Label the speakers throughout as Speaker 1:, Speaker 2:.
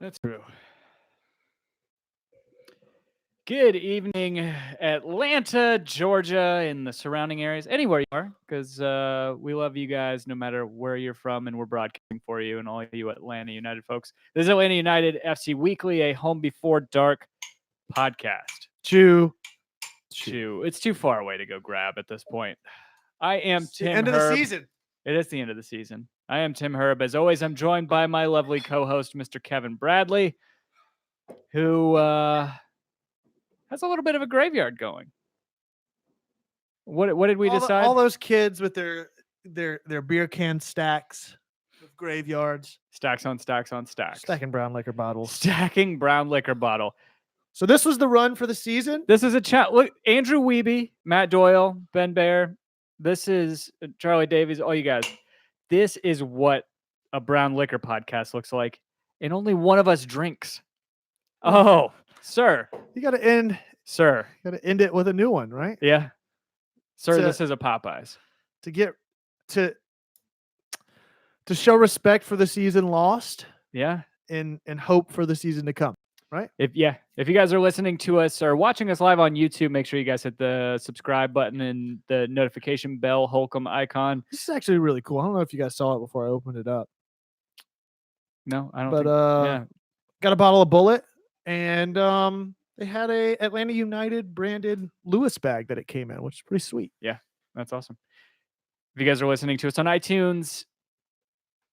Speaker 1: That's true. Good evening, Atlanta, Georgia, and the surrounding areas, anywhere you are, because we love you guys no matter where you're from, and we're broadcasting for you and all you Atlanta United folks. This is Atlanta United FC Weekly, a Home Before Dark podcast.
Speaker 2: Chew.
Speaker 1: It's too far away to go grab at this point. I am
Speaker 2: It's the
Speaker 1: Tim
Speaker 2: end of the
Speaker 1: Herb.
Speaker 2: season.
Speaker 1: It is the end of the season. I am Tim Herb. As always, I'm joined by my lovely co-host, Mr. Kevin Bradley, who has a little bit of a graveyard going. What did we decide?
Speaker 2: All those kids with their beer can stacks of graveyards.
Speaker 1: Stacks on stacks on stacks.
Speaker 2: Stacking brown liquor bottles.
Speaker 1: Stacking brown liquor bottle.
Speaker 2: So this was the run for the season?
Speaker 1: This is a chat. Look, Andrew Wiebe, Matt Doyle, Ben Bear. This is Charlie Davies, all you guys. This is what a brown liquor podcast looks like. And only one of us drinks. Oh, sir.
Speaker 2: You got to end.
Speaker 1: Sir.
Speaker 2: You got to end it with a new one, right?
Speaker 1: Yeah. Sir, this is a Popeyes.
Speaker 2: To show respect for the season lost.
Speaker 1: Yeah.
Speaker 2: And hope for the season to come, right?
Speaker 1: If you guys are listening to us or watching us live on YouTube, make sure you guys hit the subscribe button and the notification bell Holcomb icon.
Speaker 2: This is actually really cool. I don't know if you guys saw it before I opened it up.
Speaker 1: No, I don't.
Speaker 2: But got a bottle of Bullet, and they had a Atlanta United branded Lewis bag that it came in, which is pretty sweet.
Speaker 1: Yeah, that's awesome. If you guys are listening to us on iTunes,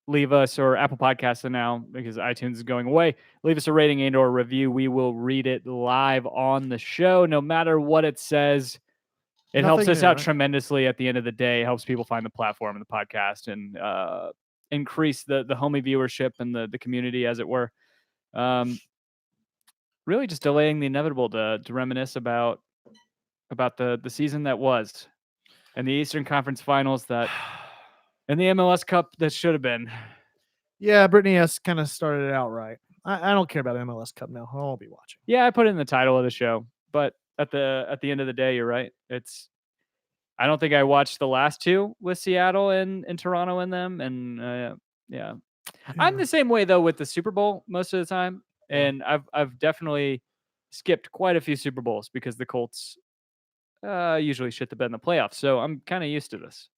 Speaker 1: leave us, or Apple Podcasts now, because iTunes is going away, leave us a rating and or review. We will read it live on the show, no matter what it says. It helps us out tremendously at the end of the day. It helps people find the platform and the podcast and increase the homie viewership and the community, as it were. Really just delaying the inevitable to reminisce about the season that was and the Eastern Conference Finals that and the MLS Cup that should have been.
Speaker 2: Yeah, Brittany has kind of started it out right. I don't care about MLS Cup now. I won't be watching.
Speaker 1: Yeah, I put it in the title of the show, but at the end of the day, you're right. I don't think I watched the last two with Seattle and Toronto in them, and yeah. I'm the same way though with the Super Bowl most of the time, and I've definitely skipped quite a few Super Bowls because the Colts usually shit the bed in the playoffs, so I'm kind of used to this.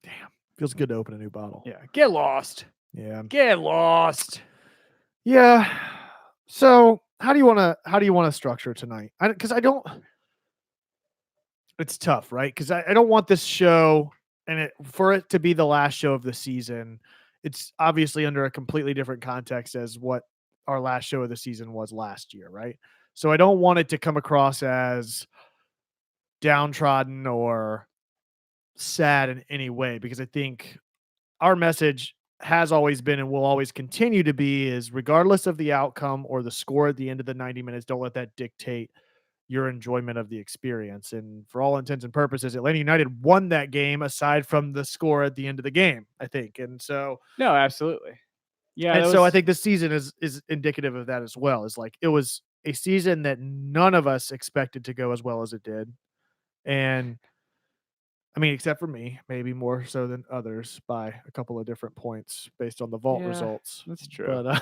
Speaker 2: Damn, feels good to open a new bottle.
Speaker 1: Yeah, get lost.
Speaker 2: Yeah,
Speaker 1: get lost.
Speaker 2: Yeah. So how do you want to structure tonight? Because I don't. It's tough, right? Because I don't want this show for it to be the last show of the season. It's obviously under a completely different context as what our last show of the season was last year, right? So I don't want it to come across as downtrodden or sad in any way, because I think our message has always been and will always continue to be is regardless of the outcome or the score at the end of the 90 minutes, don't let that dictate your enjoyment of the experience. And for all intents and purposes, Atlanta United won that game aside from the score at the end of the game, I think. And so
Speaker 1: no, absolutely. Yeah.
Speaker 2: And so I think this season is indicative of that as well. It's like it was a season that none of us expected to go as well as it did. And I mean, except for me, maybe more so than others by a couple of different points based on the vault results.
Speaker 1: That's true.
Speaker 2: But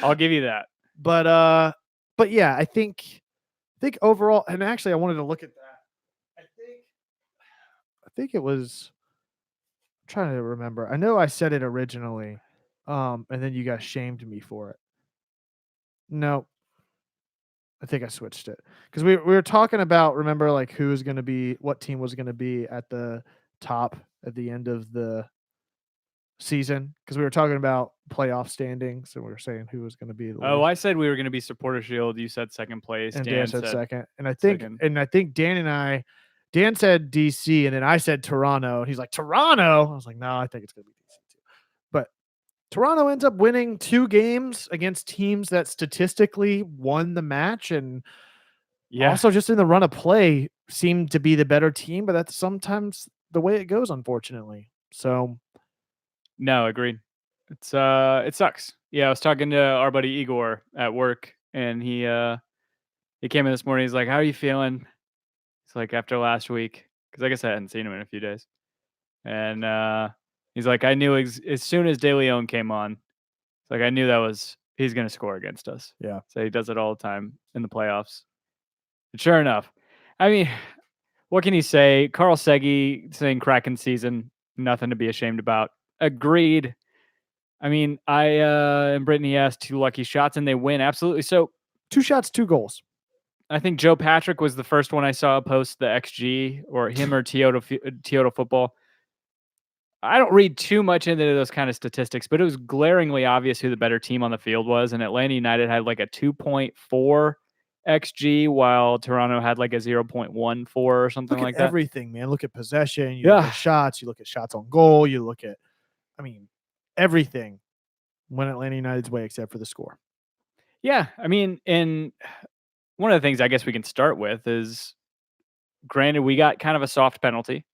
Speaker 1: I'll give you that.
Speaker 2: But yeah, I think overall, and actually I wanted to look at that. I think it was, I'm trying to remember. I know I said it originally, and then you guys shamed me for it. No, I think I switched it because we were talking about, remember, like who was going to be, what team was going to be at the top at the end of the season, because we were talking about playoff standings and we were saying who was going to be.
Speaker 1: I said we were going to be Supporter Shield. You said second place.
Speaker 2: And Dan said second. And I think Dan said DC, and then I said Toronto. And he's like, Toronto? I was like, no, I think it's going to be DC too. But Toronto ends up winning 2 games against teams that statistically won the match, and also just in the run of play seemed to be the better team, but that's sometimes the way it goes, unfortunately. So
Speaker 1: no, agreed. It sucks. Yeah, I was talking to our buddy Igor at work, and he came in this morning. He's like, "How are you feeling?" It's like after last week, because I guess I hadn't seen him in a few days, and He's like, I knew as soon as De Leon came on, it's like I knew he's going to score against us.
Speaker 2: Yeah.
Speaker 1: So he does it all the time in the playoffs. And sure enough, I mean, what can you say? Carl Segi saying Kraken season, nothing to be ashamed about. Agreed. I mean, and Brittany asked 2 lucky shots and they win. Absolutely. So
Speaker 2: 2 shots, 2 goals.
Speaker 1: I think Joe Patrick was the first one I saw post the XG, or him or Toyota Football. I don't read too much into those kind of statistics, but it was glaringly obvious who the better team on the field was. And Atlanta United had like a 2.4 XG, while Toronto had like a 0.14 or something like that.
Speaker 2: Everything, man. Look at possession. You look at shots. You look at shots on goal. You look at, everything went Atlanta United's way except for the score.
Speaker 1: Yeah. I mean, and one of the things I guess we can start with is, granted, we got kind of a soft penalty.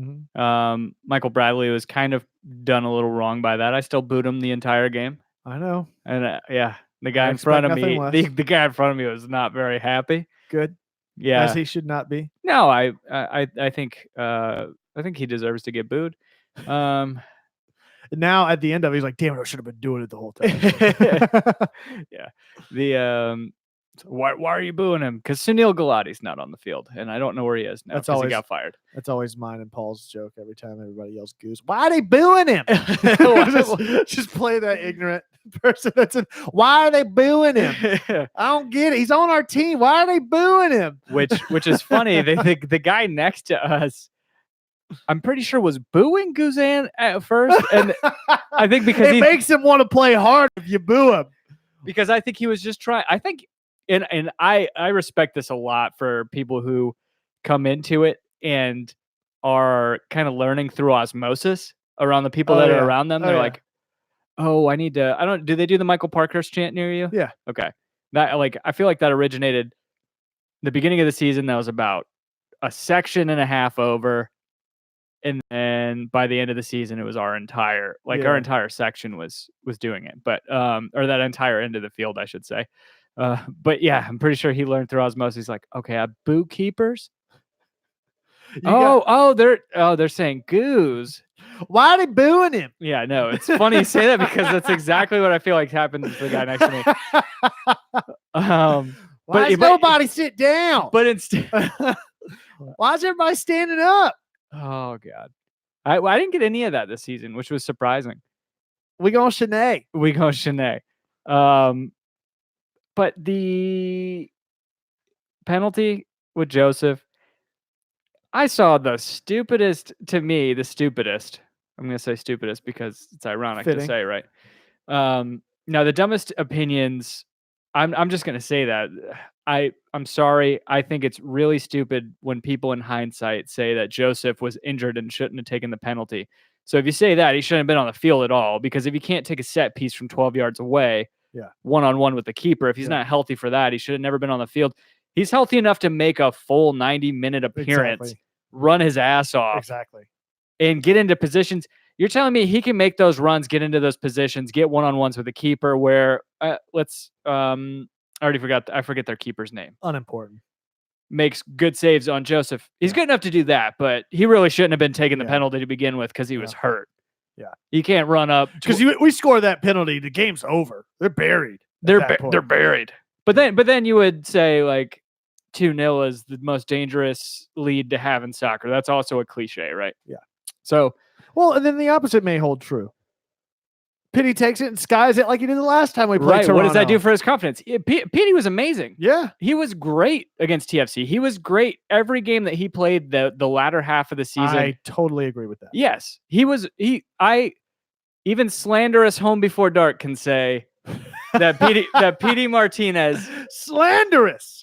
Speaker 2: Mm-hmm.
Speaker 1: Michael Bradley was kind of done a little wrong by that. I still booed him the entire game.
Speaker 2: I know.
Speaker 1: And the guy in front of me, the guy in front of me was not very happy.
Speaker 2: Good.
Speaker 1: Yeah.
Speaker 2: As he should not be.
Speaker 1: No, I think he deserves to get booed.
Speaker 2: Now at the end of it, he's like, damn it, I should have been doing it the whole time.
Speaker 1: Yeah. Why are you booing him? Because Sunil Gulati's not on the field, and I don't know where he is now because he got fired.
Speaker 2: That's always mine and Paul's joke every time everybody yells Goose. Why are they booing him? just play that ignorant person that's in. Why are they booing him? I don't get it. He's on our team. Why are they booing him?
Speaker 1: Which is funny. The guy next to us, I'm pretty sure, was booing Guzan at first, and I think because
Speaker 2: it makes him want to play hard if you boo him.
Speaker 1: Because I think he was just trying. I think. And I respect this a lot for people who come into it and are kind of learning through osmosis around the people that are around them. They're like, oh, do they do the Michael Parkhurst chant near you?
Speaker 2: Yeah.
Speaker 1: Okay. I feel like that originated the beginning of the season. That was about a section and a half over. And then by the end of the season, it was our entire section was doing it, but, or that entire end of the field, I should say. But yeah, I'm pretty sure he learned through osmosis. He's like, okay, I boo keepers. They're saying goose.
Speaker 2: Why are they booing him?
Speaker 1: Yeah, no, it's funny you say that because that's exactly what I feel like happened to the guy next to me.
Speaker 2: Why does nobody sit down?
Speaker 1: But instead,
Speaker 2: why is everybody standing up?
Speaker 1: Oh God, I didn't get any of that this season, which was surprising.
Speaker 2: We go Shanae.
Speaker 1: But the penalty with Joseph, I saw the stupidest. I'm going to say stupidest because it's ironic to say, right? Now, the dumbest opinions, I'm just going to say that. I'm sorry. I think it's really stupid when people in hindsight say that Joseph was injured and shouldn't have taken the penalty. So if you say that, he shouldn't have been on the field at all, because if you can't take a set piece from 12 yards away, one-on-one with the keeper, if he's not healthy for that, he should have never been on the field. He's healthy enough to make a full 90-minute appearance, run his ass off, and get into positions. You're telling me he can make those runs, get into those positions, get one-on-ones with the keeper where, I forget their keeper's name.
Speaker 2: Unimportant.
Speaker 1: Makes good saves on Joseph. He's good enough to do that, but he really shouldn't have been taking the penalty to begin with because he was hurt.
Speaker 2: Yeah.
Speaker 1: You can't run up.
Speaker 2: Because we score that penalty, the game's over. They're buried.
Speaker 1: They're buried. But then you would say, like, 2-0 is the most dangerous lead to have in soccer. That's also a cliche, right?
Speaker 2: Yeah.
Speaker 1: So,
Speaker 2: well, and then the opposite may hold true. Petey takes it and skies it like he did the last time we played Toronto.
Speaker 1: What does that do for his confidence? Petey was amazing.
Speaker 2: Yeah.
Speaker 1: He was great against TFC. He was great every game that he played the latter half of the season.
Speaker 2: I totally agree with that.
Speaker 1: Yes. Even slanderous Home Before Dark can say that Petey Martinez
Speaker 2: slanderous.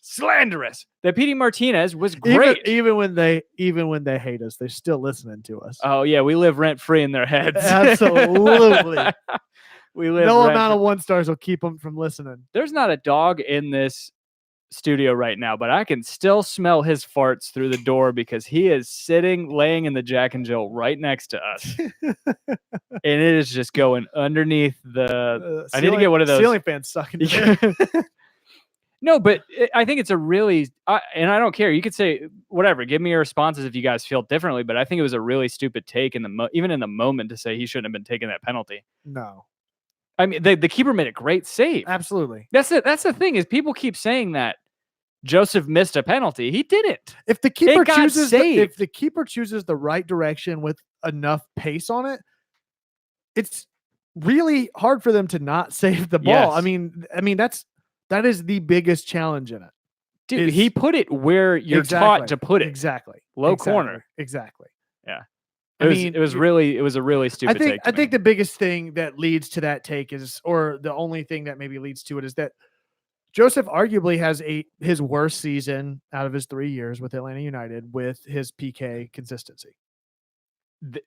Speaker 1: That Petey Martinez was great.
Speaker 2: Even when they hate us, they're still listening to us.
Speaker 1: Oh yeah, we live rent free in their heads.
Speaker 2: Absolutely.
Speaker 1: We live.
Speaker 2: No amount of 1-stars will keep them from listening.
Speaker 1: There's not a dog in this studio right now, but I can still smell his farts through the door because he is laying in the Jack and Jill right next to us. And it is just going underneath the I need to get one of those
Speaker 2: ceiling fans sucking.
Speaker 1: No, but I think it's a really, and I don't care. You could say whatever. Give me your responses if you guys feel differently. But I think it was a really stupid take in the even in the moment to say he shouldn't have been taking that penalty.
Speaker 2: No,
Speaker 1: I mean, the keeper made a great save.
Speaker 2: absolutely.
Speaker 1: That's it. That's the thing is people keep saying that Joseph missed a penalty. He didn't.
Speaker 2: If the keeper
Speaker 1: got
Speaker 2: chooses
Speaker 1: saved.
Speaker 2: if the keeper chooses the right direction with enough pace on it, it's really hard for them to not save the ball.
Speaker 1: Yes.
Speaker 2: I mean that is the biggest challenge in it.
Speaker 1: Dude, he put it where you're taught to put it.
Speaker 2: Exactly.
Speaker 1: Low corner.
Speaker 2: Exactly.
Speaker 1: Yeah.
Speaker 2: It
Speaker 1: was a really stupid take.
Speaker 2: I think the biggest thing that leads to that take is, or the only thing that maybe leads to it, is that Joseph arguably has his worst season out of his 3 years with Atlanta United with his PK consistency.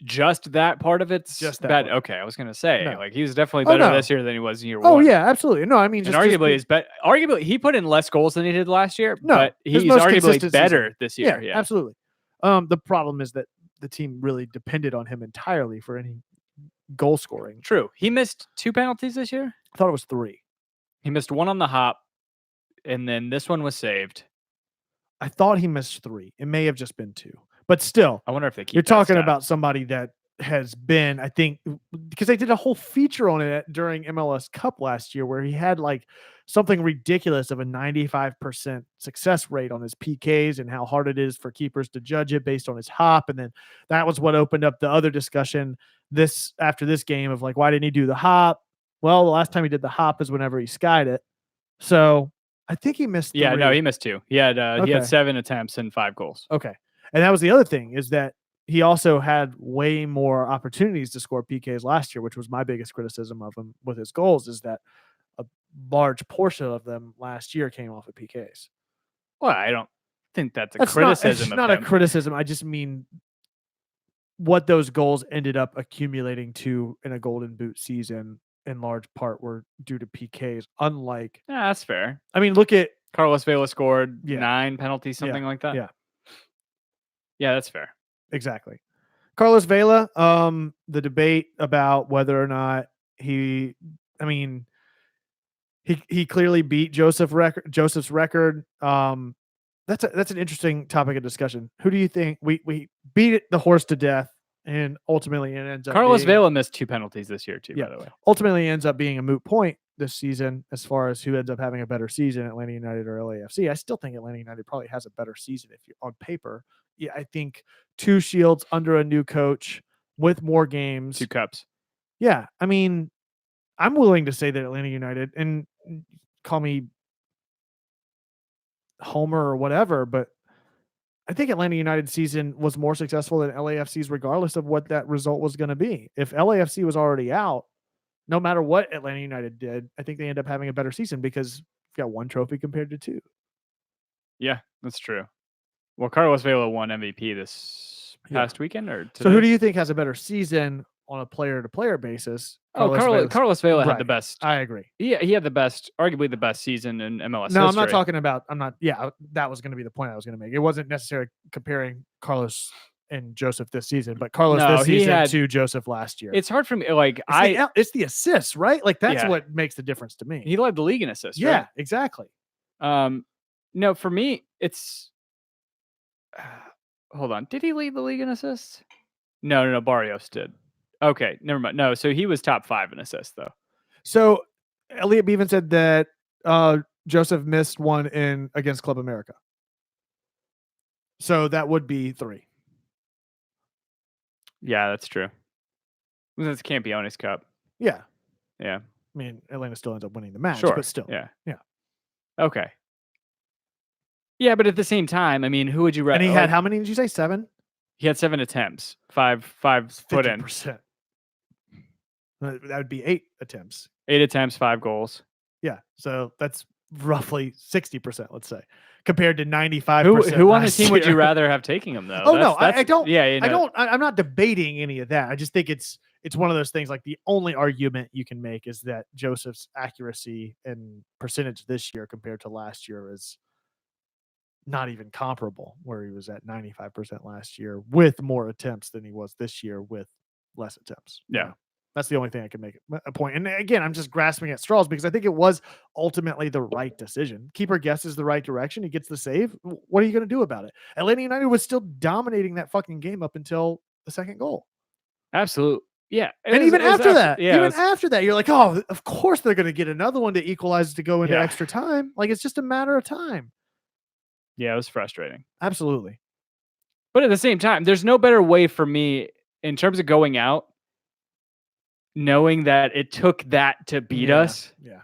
Speaker 1: Just that part of it's
Speaker 2: Just that
Speaker 1: bad.
Speaker 2: part.
Speaker 1: Okay, I was gonna say
Speaker 2: No.
Speaker 1: like he was definitely better
Speaker 2: no.
Speaker 1: this year than he was in year
Speaker 2: Oh
Speaker 1: one.
Speaker 2: yeah, absolutely. No, I mean,
Speaker 1: And arguably he put in less goals than he did last year.
Speaker 2: No,
Speaker 1: but
Speaker 2: his
Speaker 1: he's
Speaker 2: most
Speaker 1: arguably
Speaker 2: consistent
Speaker 1: better
Speaker 2: season.
Speaker 1: this year. Yeah,
Speaker 2: absolutely. The problem is that the team really depended on him entirely for any goal scoring.
Speaker 1: True. He missed 2 penalties this year.
Speaker 2: I thought it was 3.
Speaker 1: He missed 1 on the hop, and then this one was saved.
Speaker 2: I thought he missed 3. It may have just been 2, but still,
Speaker 1: I wonder if they keep.
Speaker 2: You're talking about somebody that has been, I think, because they did a whole feature on it during MLS Cup last year where he had like something ridiculous of a 95% success rate on his PKs and how hard it is for keepers to judge it based on his hop. And then that was what opened up the other discussion after this game of like, why didn't he do the hop? Well, the last time he did the hop is whenever he skied it. So I think he missed 3.
Speaker 1: Yeah, no, he missed 2. He had
Speaker 2: Okay.
Speaker 1: he had 7 attempts and 5 goals.
Speaker 2: Okay. And that was the other thing, is that he also had way more opportunities to score PKs last year, which was my biggest criticism of him with his goals, is that a large portion of them last year came off of PKs.
Speaker 1: Well, I don't think that's a criticism.
Speaker 2: It's not a criticism. I just mean what those goals ended up accumulating to in a Golden Boot season in large part were due to PKs, unlike...
Speaker 1: Yeah, that's fair.
Speaker 2: I mean, look at...
Speaker 1: Carlos Vela scored 9 penalties, something like that.
Speaker 2: Yeah.
Speaker 1: Yeah, that's fair.
Speaker 2: Exactly. Carlos Vela, the debate about whether or not he clearly beat Joseph's record. That's an interesting topic of discussion. Who do you think we beat the horse to death, and ultimately it ends up
Speaker 1: Carlos Vela missed 2 penalties this year too, by the way.
Speaker 2: Ultimately ends up being a moot point this season as far as who ends up having a better season, Atlanta United or LAFC. I still think Atlanta United probably has a better season if you're on paper. Yeah, I think 2 Shields under a new coach with more games.
Speaker 1: 2 cups.
Speaker 2: Yeah, I mean, I'm willing to say that Atlanta United, and call me Homer or whatever, but I think Atlanta United's season was more successful than LAFC's regardless of what that result was going to be. If LAFC was already out, no matter what Atlanta United did, I think they end up having a better season because you've got 1 trophy compared to 2.
Speaker 1: Yeah, that's true. Well, Carlos Vela won MVP this past weekend or today?
Speaker 2: So who do you think has a better season on a player-to-player basis?
Speaker 1: Carlos Vela had the best.
Speaker 2: I agree.
Speaker 1: Yeah, he had arguably the best season in MLS history.
Speaker 2: No, I'm not talking about. Yeah, that was going to be the point I was going to make. It wasn't necessarily comparing Carlos and Joseph this season, but Carlos this season to Joseph last year.
Speaker 1: It's hard for me. Like
Speaker 2: it's the assists, right? Like that's what makes the difference to me.
Speaker 1: He led the league in assists.
Speaker 2: Yeah,
Speaker 1: right?
Speaker 2: Exactly.
Speaker 1: No, for me, it's. Hold on. Did he lead the league in assists? No. Barrios did. Okay, never mind. No, so he was top 5 in assists, though.
Speaker 2: So Elliot Beaven said that Joseph missed 1 against Club America. So that would be 3.
Speaker 1: Yeah, that's true. This Campeones Cup.
Speaker 2: Yeah.
Speaker 1: Yeah.
Speaker 2: I mean, Atlanta still ends up winning the match,
Speaker 1: sure.
Speaker 2: but still.
Speaker 1: Yeah.
Speaker 2: Yeah.
Speaker 1: Okay. Yeah, but at the same time, I mean, who would you rather?
Speaker 2: And he had how many did you say? 7?
Speaker 1: He had 7 attempts. 5 put in.
Speaker 2: 50%. That would be 8 attempts.
Speaker 1: 8 attempts, 5 goals.
Speaker 2: Yeah. So that's roughly 60%, let's say, compared to 95%.
Speaker 1: Who on the team would you rather have taking him, though?
Speaker 2: Oh, no, I don't.
Speaker 1: Yeah,
Speaker 2: I'm not debating any of that. I just think it's one of those things, like the only argument you can make is that Joseph's accuracy and percentage this year compared to last year is not even comparable, where he was at 95% last year with more attempts than he was this year with less attempts.
Speaker 1: Yeah.
Speaker 2: That's the only thing I can make a point. And again, I'm just grasping at straws because I think it was ultimately the right decision. Keeper guesses the right direction. He gets the save. What are you going to do about it? Atlanta United was still dominating that fucking game up until the second goal.
Speaker 1: Absolutely. Yeah.
Speaker 2: And even after that,
Speaker 1: after
Speaker 2: that, you're like, oh, of course they're going to get another one to equalize to go into extra time. Like, it's just a matter of time.
Speaker 1: Yeah, it was frustrating.
Speaker 2: Absolutely.
Speaker 1: But at the same time, there's no better way for me in terms of going out, knowing that it took that to beat us.
Speaker 2: Yeah.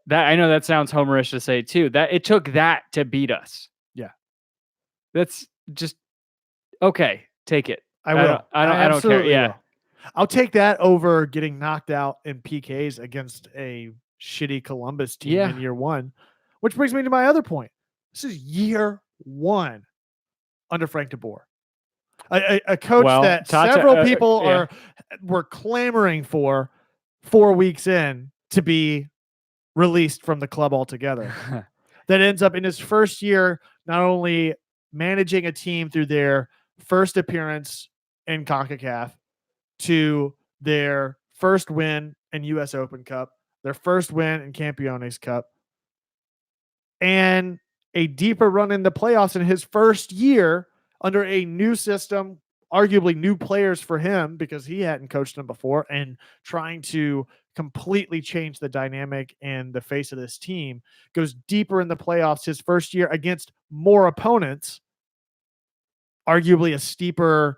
Speaker 1: That I know that sounds homerish to say too. That it took that to beat us.
Speaker 2: Yeah.
Speaker 1: That's just okay. Take it.
Speaker 2: I will.
Speaker 1: I don't care. Yeah.
Speaker 2: Will. I'll take that over getting knocked out in PKs against a shitty Columbus team in year one. Which brings me to my other point. This is year one under Frank DeBoer. A coach that several people were clamoring for 4 weeks in to be released from the club altogether. That ends up in his first year not only managing a team through their first appearance in CONCACAF to their first win in US Open Cup, their first win in Campeones Cup, and a deeper run in the playoffs in his first year under a new system, arguably new players for him because he hadn't coached them before, and trying to completely change the dynamic and the face of this team, goes deeper in the playoffs his first year against more opponents, arguably a steeper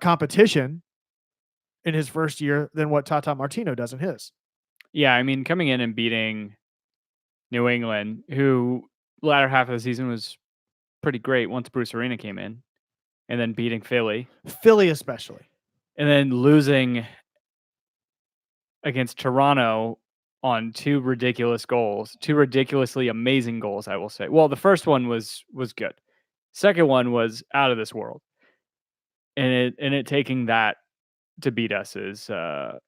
Speaker 2: competition in his first year than what Tata Martino does in his.
Speaker 1: Yeah, I mean, coming in and beating New England, who latter half of the season was pretty great once Bruce Arena came in, and then beating Philly
Speaker 2: especially,
Speaker 1: and then losing against Toronto on two ridiculously amazing goals, I will say. Well, the first one was good. Second one was out of this world. And it taking that to beat us is I'm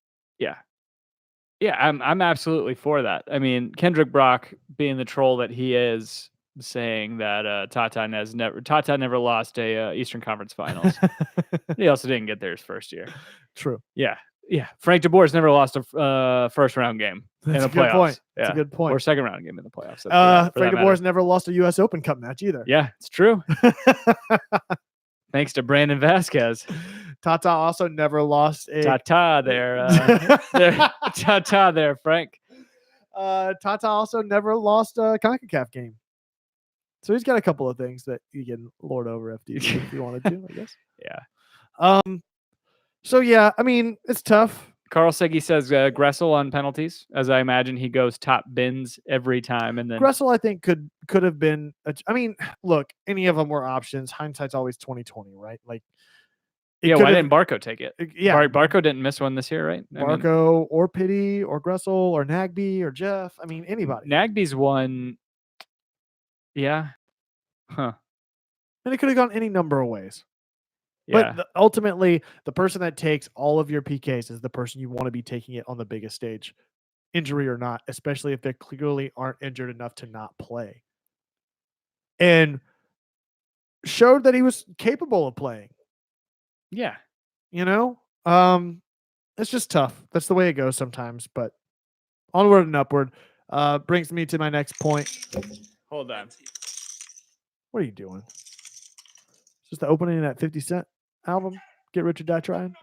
Speaker 1: absolutely for that. I mean, Kendrick Brock, being the troll that he is, saying that Tata never lost a Eastern Conference Finals. He also didn't get there his first year.
Speaker 2: True.
Speaker 1: Yeah. Frank DeBoer's never lost a first round game in the playoffs.
Speaker 2: Point. That's a good point.
Speaker 1: Or second round game in the playoffs.
Speaker 2: Frank DeBoer's never lost a U.S. Open Cup match either.
Speaker 1: Yeah, it's true. Thanks to Brandon Vasquez.
Speaker 2: Tata also never lost a
Speaker 1: Tata there. Tata there, Frank.
Speaker 2: Tata also never lost a CONCACAF game. So he's got a couple of things that you can lord over if you wanted to, I guess.
Speaker 1: Yeah.
Speaker 2: So yeah, I mean, it's tough.
Speaker 1: Carl Seggy says Gressel on penalties, as I imagine he goes top bins every time. And then
Speaker 2: Gressel, I think, could have been. I mean, look, any of them were options. Hindsight's always 20/20, right? Like,
Speaker 1: why didn't Barco take it?
Speaker 2: Yeah,
Speaker 1: Barco didn't miss one this year, right?
Speaker 2: Barco or Pity or Gressel or Nagby or Jeff. I mean, anybody.
Speaker 1: Nagby's one. Yeah. Huh.
Speaker 2: And it could have gone any number of ways.
Speaker 1: Yeah.
Speaker 2: But ultimately, the person that takes all of your PKs is the person you want to be taking it on the biggest stage, injury or not, especially if they clearly aren't injured enough to not play. And showed that he was capable of playing.
Speaker 1: Yeah.
Speaker 2: You know? It's just tough. That's the way it goes sometimes, but onward and upward. Brings me to my next point.
Speaker 1: Hold on.
Speaker 2: What are you doing? It's just the opening of that 50 Cent album, Get Rich or Die Trying.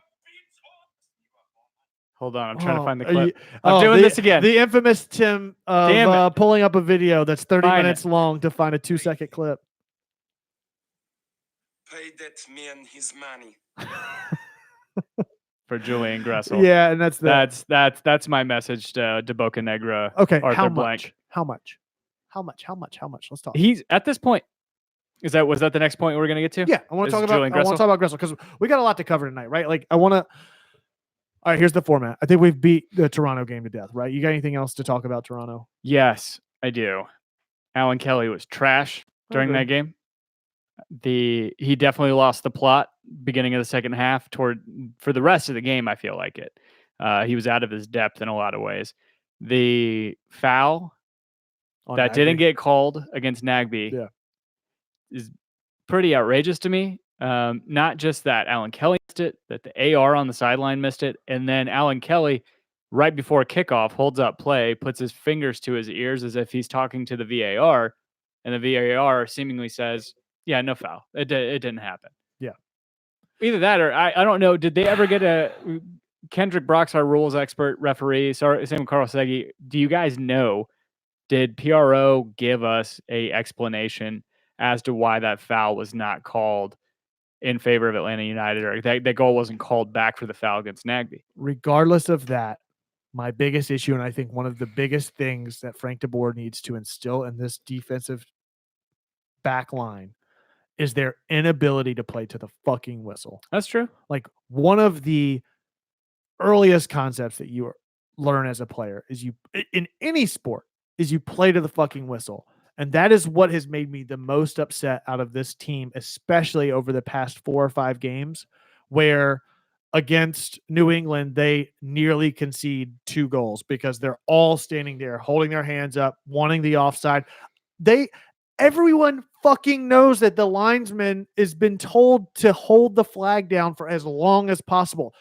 Speaker 1: Hold on, I'm trying to find the clip. I'm doing this again.
Speaker 2: The infamous Tim of pulling up a video that's 30 minutes long to find a 2-second clip.
Speaker 3: Pay that man his money.
Speaker 1: For Julian Gressel.
Speaker 2: Yeah, and that's
Speaker 1: my message to Boca Negra.
Speaker 2: Okay,
Speaker 1: Arthur Blank.
Speaker 2: How much? Let's talk.
Speaker 1: He's at this point. Was that the next point we're gonna get to?
Speaker 2: Yeah, I want to talk about Gressel because we got a lot to cover tonight, right? Like, I want to. All right, here's the format. I think we've beat the Toronto game to death, right? You got anything else to talk about Toronto?
Speaker 1: Yes, I do. Alan Kelly was trash during that game. He definitely lost the plot beginning of the second half for the rest of the game. I feel like it. He was out of his depth in a lot of ways. The foul that didn't get called against Nagby is pretty outrageous to me. Not just that Alan Kelly missed it, that the AR on the sideline missed it, and then Alan Kelly, right before kickoff, holds up play, puts his fingers to his ears as if he's talking to the VAR, and the VAR seemingly says, "Yeah, no foul. It didn't happen."
Speaker 2: Yeah.
Speaker 1: Either that or I don't know. Did they ever get a Kendrick Brock's our rules expert referee? Sorry, same with Carl Segi. Do you guys know? Did PRO give us a explanation as to why that foul was not called in favor of Atlanta United, or that goal wasn't called back for the foul against Nagby?
Speaker 2: Regardless of that, my biggest issue, and I think one of the biggest things that Frank DeBoer needs to instill in this defensive back line is their inability to play to the fucking whistle.
Speaker 1: That's true.
Speaker 2: Like, one of the earliest concepts that you learn as a player is in any sport is you play to the fucking whistle. And that is what has made me the most upset out of this team, especially over the past 4 or 5 games, where against New England, they nearly concede 2 goals because they're all standing there holding their hands up, wanting the offside. Everyone fucking knows that the linesman has been told to hold the flag down for as long as possible.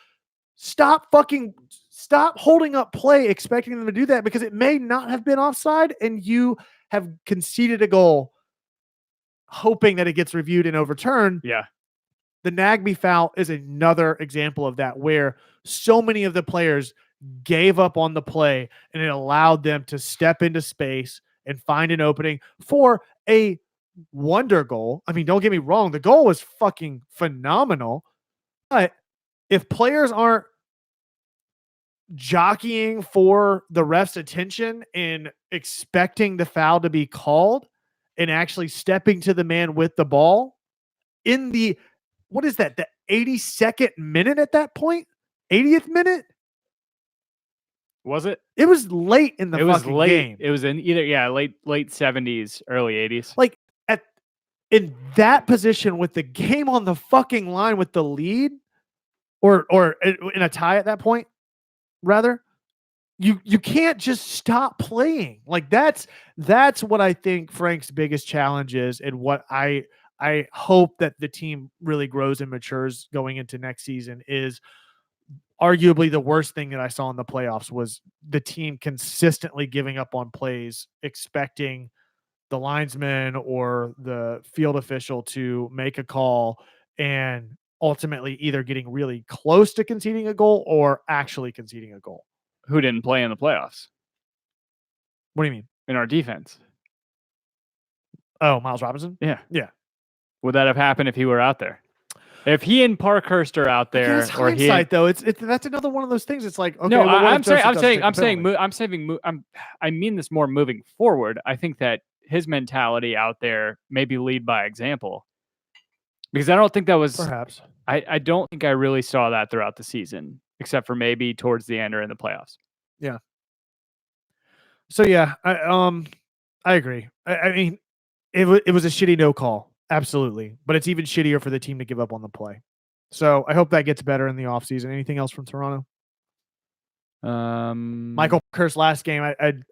Speaker 2: Stop holding up play expecting them to do that, because it may not have been offside and you have conceded a goal hoping that it gets reviewed and overturned.
Speaker 1: Yeah.
Speaker 2: The Nagby foul is another example of that, where so many of the players gave up on the play and it allowed them to step into space and find an opening for a wonder goal. I mean, don't get me wrong, the goal was fucking phenomenal, but if players aren't jockeying for the ref's attention and expecting the foul to be called and actually stepping to the man with the ball in the, what is that, the 82nd minute at that point? 80th minute?
Speaker 1: Was it?
Speaker 2: It was late in the
Speaker 1: It was
Speaker 2: fucking
Speaker 1: late.
Speaker 2: game.
Speaker 1: It was in either late 70s, early 80s.
Speaker 2: Like, in that position with the game on the fucking line with the lead, or in a tie at that point, rather, you can't just stop playing. Like, that's what I think Frank's biggest challenge is, and what I hope that the team really grows and matures going into next season is arguably the worst thing that I saw in the playoffs was the team consistently giving up on plays, expecting the linesman or the field official to make a call and ultimately either getting really close to conceding a goal or actually conceding a goal.
Speaker 1: Who didn't play in the playoffs?
Speaker 2: What do you mean?
Speaker 1: In our defense.
Speaker 2: Oh, Miles Robinson?
Speaker 1: Yeah.
Speaker 2: Yeah.
Speaker 1: Would that have happened if he were out there? If he and Parkhurst are out there,
Speaker 2: it's hindsight, though. That's another one of those things. It's like, okay,
Speaker 1: no,
Speaker 2: well,
Speaker 1: I mean this more moving forward. I think that his mentality out there maybe lead by example, because I don't think that was
Speaker 2: perhaps.
Speaker 1: I don't think I really saw that throughout the season, except for maybe towards the end or in the playoffs.
Speaker 2: Yeah. So yeah, I agree. I mean, it was a shitty no call. Absolutely. But it's even shittier for the team to give up on the play. So I hope that gets better in the offseason. Anything else from Toronto? Michael Parkhurst's last game,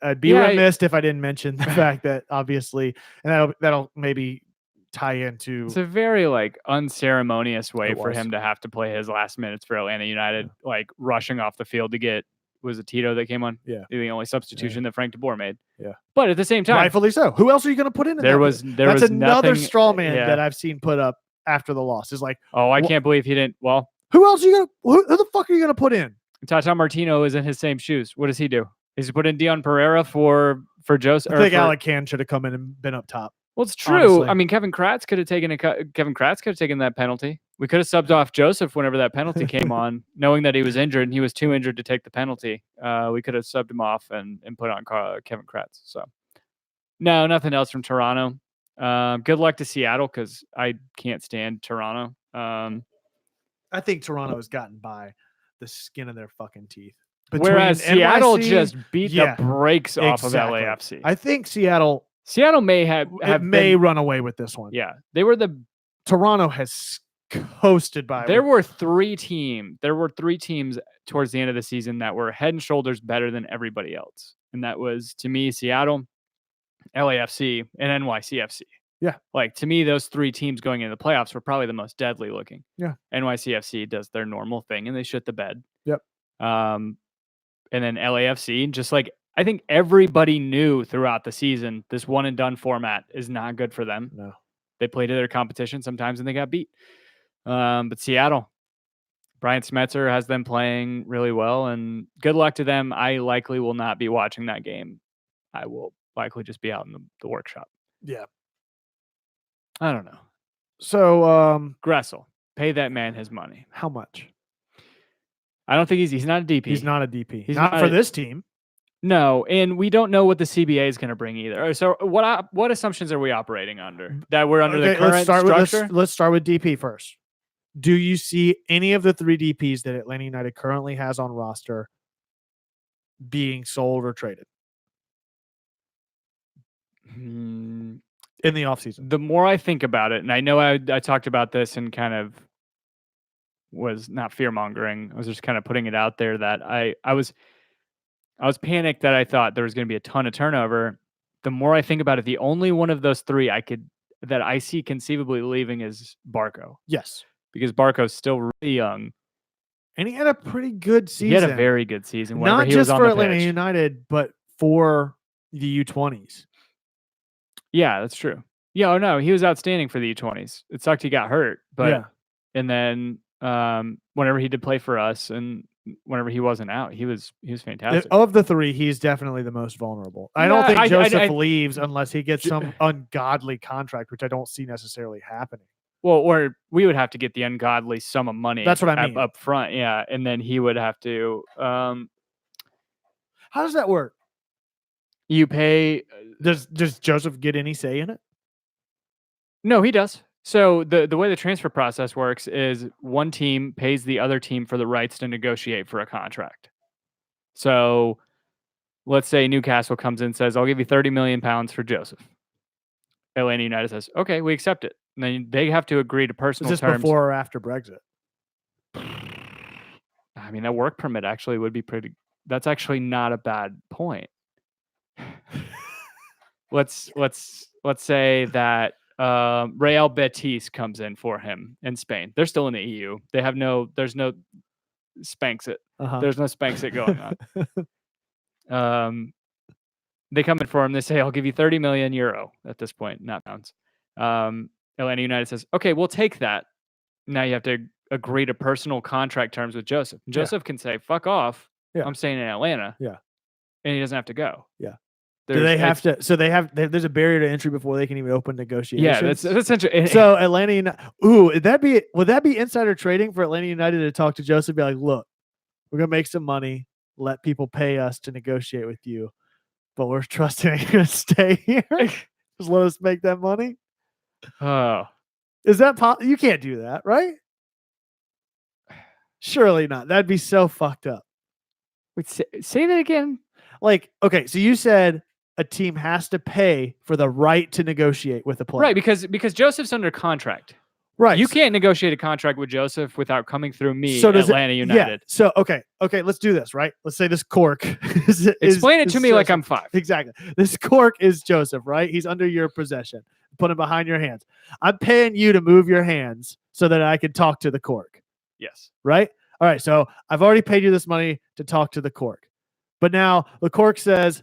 Speaker 2: I'd be remiss if I didn't mention the fact that obviously, and that'll maybe tie into.
Speaker 1: It's a very unceremonious way for him to have to play his last minutes for Atlanta United, rushing off the field to get, was it Tito that came on?
Speaker 2: Yeah.
Speaker 1: The only substitution that Frank DeBoer made.
Speaker 2: Yeah.
Speaker 1: But at the same time,
Speaker 2: rightfully so. Who else are you going to put in? That's another straw man that I've seen put up after the loss. Is like,
Speaker 1: oh, I can't believe he didn't. Well,
Speaker 2: who else are you going to? Who the fuck are you going to put in?
Speaker 1: Tata Martino is in his same shoes. What does he do? Is he put in Dion Pereira for Joseph?
Speaker 2: I think Alec Can should have come in and been up top.
Speaker 1: Well, it's true.
Speaker 2: Honestly.
Speaker 1: I mean, Kevin Kratz could have taken that penalty. We could have subbed off Joseph whenever that penalty came on, knowing that he was injured and he was too injured to take the penalty. We could have subbed him off and put on Kevin Kratz. So, no, nothing else from Toronto. Good luck to Seattle, because I can't stand Toronto.
Speaker 2: I think Toronto has gotten by the skin of their fucking teeth.
Speaker 1: Whereas Seattle just beat the brakes off of LAFC.
Speaker 2: I think Seattle
Speaker 1: may
Speaker 2: run away with this one.
Speaker 1: Yeah,
Speaker 2: Toronto has coasted by.
Speaker 1: There were three teams towards the end of the season that were head and shoulders better than everybody else, and that was, to me, Seattle, LAFC, and NYCFC.
Speaker 2: Yeah.
Speaker 1: Like, to me, those 3 teams going into the playoffs were probably the most deadly looking.
Speaker 2: Yeah.
Speaker 1: NYCFC does their normal thing, and they shit the bed.
Speaker 2: Yep.
Speaker 1: And then LAFC, just like, I think everybody knew throughout the season, this one and done format is not good for them.
Speaker 2: No.
Speaker 1: They played to their competition sometimes and they got beat. But Seattle, Brian Smetzer has them playing really well, and good luck to them. I likely will not be watching that game. I will likely just be out in the workshop.
Speaker 2: Yeah.
Speaker 1: I don't know.
Speaker 2: So,
Speaker 1: Gressel, pay that man his money.
Speaker 2: how much?
Speaker 1: I don't think he's not a DP.
Speaker 2: He's not a DP.
Speaker 1: He's
Speaker 2: not
Speaker 1: not
Speaker 2: for
Speaker 1: a-
Speaker 2: this team.
Speaker 1: No, and we don't know what the CBA is going to bring either. So what assumptions are we operating under? That we're under the current structure?
Speaker 2: Let's start with DP first. Do you see any of the 3 DPs that Atlanta United currently has on roster being sold or traded
Speaker 1: Hmm,
Speaker 2: in the offseason?
Speaker 1: the more I think about it, and I know I talked about this and kind of was not fear mongering. I was just kind of putting it out there that I was panicked that I thought there was going to be a ton of turnover. The more I think about it, the only one of those 3 that I see conceivably leaving is Barco,
Speaker 2: Yes.
Speaker 1: because Barco's still really young.
Speaker 2: And he had a pretty good season.
Speaker 1: He had a very good season. Whenever
Speaker 2: Not
Speaker 1: he was
Speaker 2: just
Speaker 1: on
Speaker 2: for
Speaker 1: the
Speaker 2: Atlanta
Speaker 1: pitch.
Speaker 2: United, but for the U20s.
Speaker 1: Yeah, that's true. Yeah, oh no, he was outstanding for the U20s. It sucked he got hurt, but
Speaker 2: yeah.
Speaker 1: and then whenever he did play for us and whenever he wasn't out, he was fantastic.
Speaker 2: Of the 3, he's definitely the most vulnerable. I
Speaker 1: Yeah,
Speaker 2: don't think Joseph
Speaker 1: I-
Speaker 2: leaves unless he gets some ungodly contract, which I don't see necessarily happening.
Speaker 1: Well, or we would have to get the ungodly sum of money.
Speaker 2: That's what I mean.
Speaker 1: Up front, yeah, and then he would have to.
Speaker 2: How does that work?
Speaker 1: You pay.
Speaker 2: Does Joseph get any say in it?
Speaker 1: No, he does. So the way the transfer process works is one team pays the other team for the rights to negotiate for a contract. So let's say Newcastle comes in and says, "I'll give you £30 million for Joseph." Atlanta United says, "Okay, we accept it." And then they have to agree to
Speaker 2: Is
Speaker 1: personal
Speaker 2: this
Speaker 1: terms.
Speaker 2: before or after Brexit?
Speaker 1: I mean, that work permit actually would be pretty. That's actually not a bad point. let's say that Real Betis comes in for him in Spain. They're still in the EU. They have there's no spanks it.
Speaker 2: Uh-huh.
Speaker 1: There's no spanks it going on. They come in for him. They say, "I'll give you €30 million at this point, not pounds." Atlanta United says, "Okay, we'll take that." Now you have to agree to personal contract terms with Joseph. Joseph can say, "Fuck off.
Speaker 2: Yeah.
Speaker 1: I'm staying in Atlanta."
Speaker 2: Yeah.
Speaker 1: And he doesn't have to go.
Speaker 2: Yeah. Do they have to? So there's a barrier to entry before they can even open negotiations.
Speaker 1: Yeah, that's interesting.
Speaker 2: So Atlanta United. Ooh, would that be insider trading for Atlanta United to talk to Joseph? Be like, look, we're gonna make some money. Let people pay us to negotiate with you, but we're trusting you're gonna stay here. Just let us make that money.
Speaker 1: Oh,
Speaker 2: Is that you can't do that, right? Surely not. That'd be so fucked up.
Speaker 1: wait, say that again.
Speaker 2: Like, okay, so you said a team has to pay for the right to negotiate with a player.
Speaker 1: Right, because Joseph's under contract.
Speaker 2: Right.
Speaker 1: You can't negotiate a contract with Joseph without coming through me,
Speaker 2: So does
Speaker 1: Atlanta United.
Speaker 2: Yeah. So okay, let's do this, right? Let's say this cork
Speaker 1: Explain it to me like
Speaker 2: Joseph.
Speaker 1: I'm 5.
Speaker 2: Exactly. This cork is Joseph, right? He's under your possession. Put him behind your hands. I'm paying you to move your hands so that I can talk to the cork,
Speaker 1: Yes.
Speaker 2: right? All right. So I've already paid you this money to talk to the cork. But now the cork says,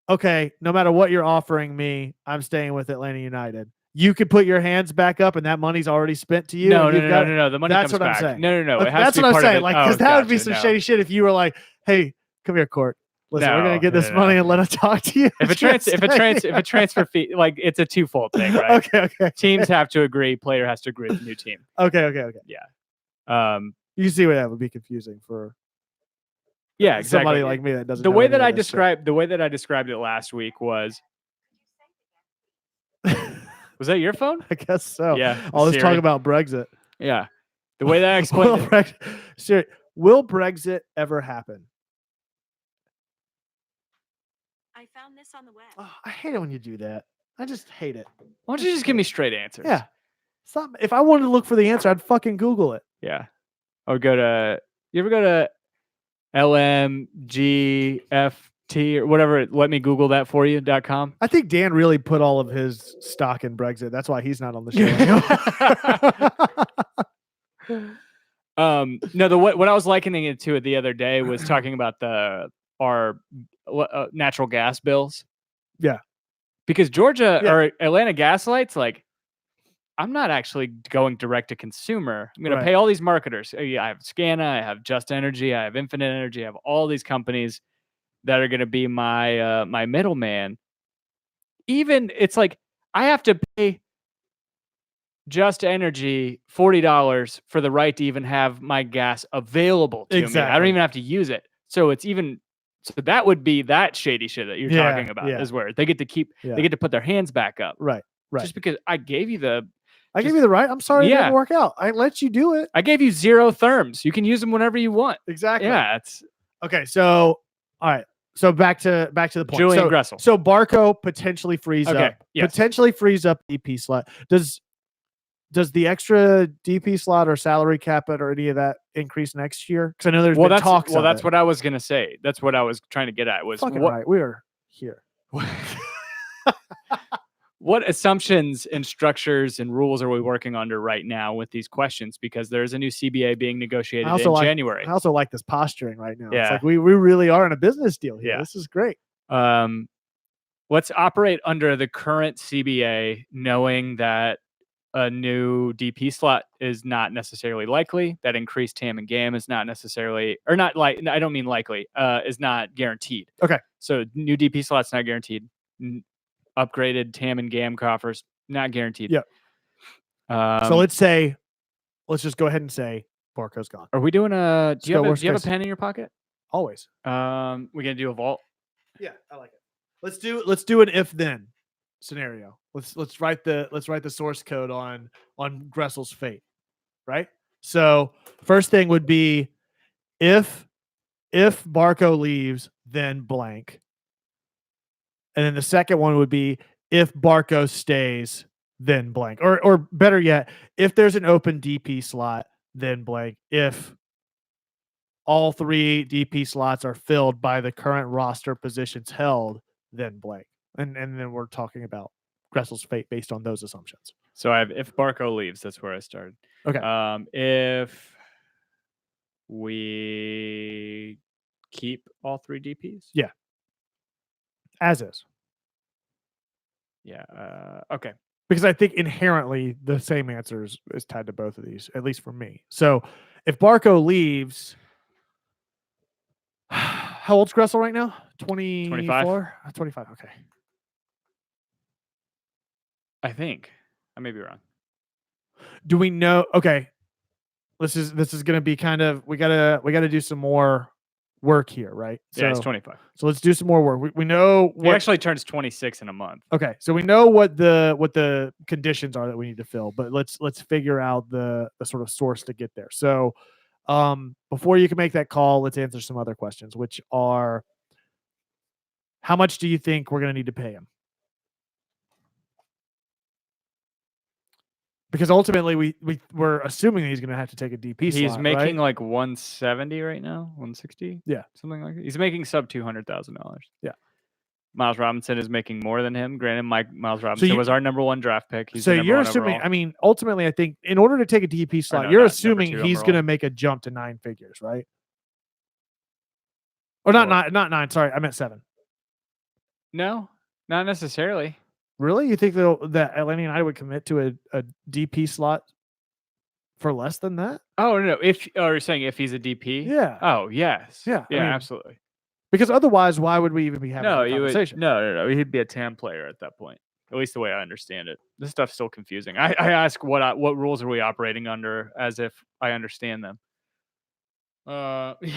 Speaker 2: okay, no matter what you're offering me, I'm staying with Atlanta United. You could put your hands back up and that money's already spent to you.
Speaker 1: No.
Speaker 2: The money
Speaker 1: That's
Speaker 2: comes
Speaker 1: what
Speaker 2: back.
Speaker 1: I'm saying. No. It has
Speaker 2: That's
Speaker 1: to be
Speaker 2: what I'm
Speaker 1: part
Speaker 2: saying.
Speaker 1: of it.
Speaker 2: Like, because that would be
Speaker 1: Gotcha,
Speaker 2: some
Speaker 1: no.
Speaker 2: shady shit if you were like, hey, come here, cork. Listen, we're gonna get this
Speaker 1: No.
Speaker 2: money and let us talk to you.
Speaker 1: If a transfer fee, like, it's a twofold thing, right?
Speaker 2: Okay.
Speaker 1: Teams have to agree. Player has to agree with the new team.
Speaker 2: Okay. You see why that would be confusing for
Speaker 1: Yeah, exactly.
Speaker 2: somebody like me that doesn't.
Speaker 1: The
Speaker 2: know
Speaker 1: way
Speaker 2: any
Speaker 1: that
Speaker 2: of
Speaker 1: I
Speaker 2: this shit.
Speaker 1: described it last week was that your phone?
Speaker 2: I guess so.
Speaker 1: Yeah.
Speaker 2: All this
Speaker 1: Siri.
Speaker 2: talk about Brexit.
Speaker 1: Yeah. The way that I explained it.
Speaker 2: Siri, will Brexit ever happen?
Speaker 4: I found this on the web.
Speaker 2: Oh, I hate it when you do that. I just hate it.
Speaker 1: Why don't you just give me straight answers?
Speaker 2: Yeah. Stop. If I wanted to look for the answer, I'd fucking Google it.
Speaker 1: Yeah. Or you ever go to LMGF T or whatever. Let me Google that for you.com.
Speaker 2: I think Dan really put all of his stock in Brexit. That's why he's not on the show.
Speaker 1: No, what I was likening it to the other day was talking about our natural gas bills.
Speaker 2: Yeah.
Speaker 1: Because Georgia
Speaker 2: Yeah.
Speaker 1: or Atlanta gas lights, like, I'm not actually going direct to consumer. I'm going
Speaker 2: Right.
Speaker 1: to pay all these marketers. I have Scana, I have Just Energy, I have Infinite Energy, I have all these companies that are going to be my my middleman. Even it's like I have to pay Just Energy $40 for the right to even have my gas available to me. I don't
Speaker 2: Exactly.
Speaker 1: even have to use it. So that would be that shady shit that you're
Speaker 2: Yeah,
Speaker 1: talking about
Speaker 2: yeah.
Speaker 1: is where they get to keep
Speaker 2: Yeah.
Speaker 1: they get to put their hands back up.
Speaker 2: Right.
Speaker 1: Just because I gave you the
Speaker 2: I gave you the right. I'm sorry it
Speaker 1: Yeah.
Speaker 2: didn't work out. I let you do it.
Speaker 1: I gave you 0 therms. You can use them whenever you want.
Speaker 2: Exactly.
Speaker 1: Yeah, it's
Speaker 2: Okay. So, all right. So back to the point.
Speaker 1: Julian Gressel.
Speaker 2: So Barco potentially frees
Speaker 1: Okay,
Speaker 2: up.
Speaker 1: yes.
Speaker 2: Potentially frees up DP slot. Does the extra DP slot or salary cap it or any of that increase next year? Because I know there's been talks.
Speaker 1: That's what I was gonna say. That's what I was trying to get at. Was
Speaker 2: Fucking
Speaker 1: what
Speaker 2: right. We are here.
Speaker 1: what assumptions and structures and rules are we working under right now with these questions? Because there's a new CBA being negotiated in January.
Speaker 2: I also like this posturing right now.
Speaker 1: Yeah.
Speaker 2: It's like we really are in a business deal here.
Speaker 1: Yeah.
Speaker 2: This is great.
Speaker 1: Let's operate under the current CBA, knowing that a new DP slot is not necessarily likely. That increased TAM and GAM is not necessarily, or not like. I don't mean likely. Is not guaranteed.
Speaker 2: Okay.
Speaker 1: So new DP slots not guaranteed. Upgraded TAM and GAM coffers not guaranteed.
Speaker 2: Yep. So let's just go ahead and say Barco's gone.
Speaker 1: Are we doing a? Do you have a
Speaker 2: case.
Speaker 1: pen in your pocket?
Speaker 2: Always.
Speaker 1: We gonna do a vault?
Speaker 2: Yeah, I like it. Let's do an if then scenario. Let's write the source code on Gressel's fate, right? So first thing would be if Barco leaves, then blank. And then the second one would be if Barco stays, then blank. Or better yet, if there's an open DP slot, then blank. If all 3 DP slots are filled by the current roster positions held, then blank. And then we're talking about Gressel's fate based on those assumptions.
Speaker 1: So I have if Barco leaves, that's where I started.
Speaker 2: Okay.
Speaker 1: If we keep all 3 DPs?
Speaker 2: Yeah. As is.
Speaker 1: Yeah. Okay.
Speaker 2: Because I think inherently the same answer is tied to both of these, at least for me. So if Barco leaves, how old's Gressel right now? 24? 25. Okay.
Speaker 1: I think I may be wrong.
Speaker 2: Do we know? Okay. This is going to be kind of, we gotta do some more work here, right?
Speaker 1: Yeah, it's 25.
Speaker 2: So let's do some more work. We know
Speaker 1: He actually turns 26 in a month.
Speaker 2: Okay, so we know what the conditions are that we need to fill, but let's figure out the sort of source to get there. So, before you can make that call, let's answer some other questions, which are, how much do you think we're going to need to pay him? Because ultimately, we're assuming that he's going to have to take a DP slot.
Speaker 1: He's making
Speaker 2: right?
Speaker 1: like 170 right now, 160.
Speaker 2: Yeah,
Speaker 1: something like that. He's making sub $200,000.
Speaker 2: Yeah.
Speaker 1: Miles Robinson is making more than him. Granted, Miles Robinson was our number 1 draft pick. He's
Speaker 2: so you're assuming.
Speaker 1: overall.
Speaker 2: I mean, ultimately, I think in order to take a DP slot,
Speaker 1: no,
Speaker 2: you're
Speaker 1: not
Speaker 2: assuming
Speaker 1: number 2
Speaker 2: he's
Speaker 1: overall.
Speaker 2: going to make a jump to 9 figures, right? Or not nine. Sorry, I meant 7.
Speaker 1: No, not necessarily.
Speaker 2: Really? You think that Atlanta United would commit to a DP slot for less than that?
Speaker 1: Oh no! You're saying if he's a DP?
Speaker 2: Yeah.
Speaker 1: Oh yes.
Speaker 2: Yeah, I
Speaker 1: Yeah.
Speaker 2: mean,
Speaker 1: absolutely.
Speaker 2: Because otherwise, why would we even be having
Speaker 1: No,
Speaker 2: a
Speaker 1: you would.
Speaker 2: conversation?
Speaker 1: No. He'd be a TAM player at that point. At least the way I understand it. This stuff's still confusing. I ask what rules are we operating under as if I understand them.
Speaker 2: This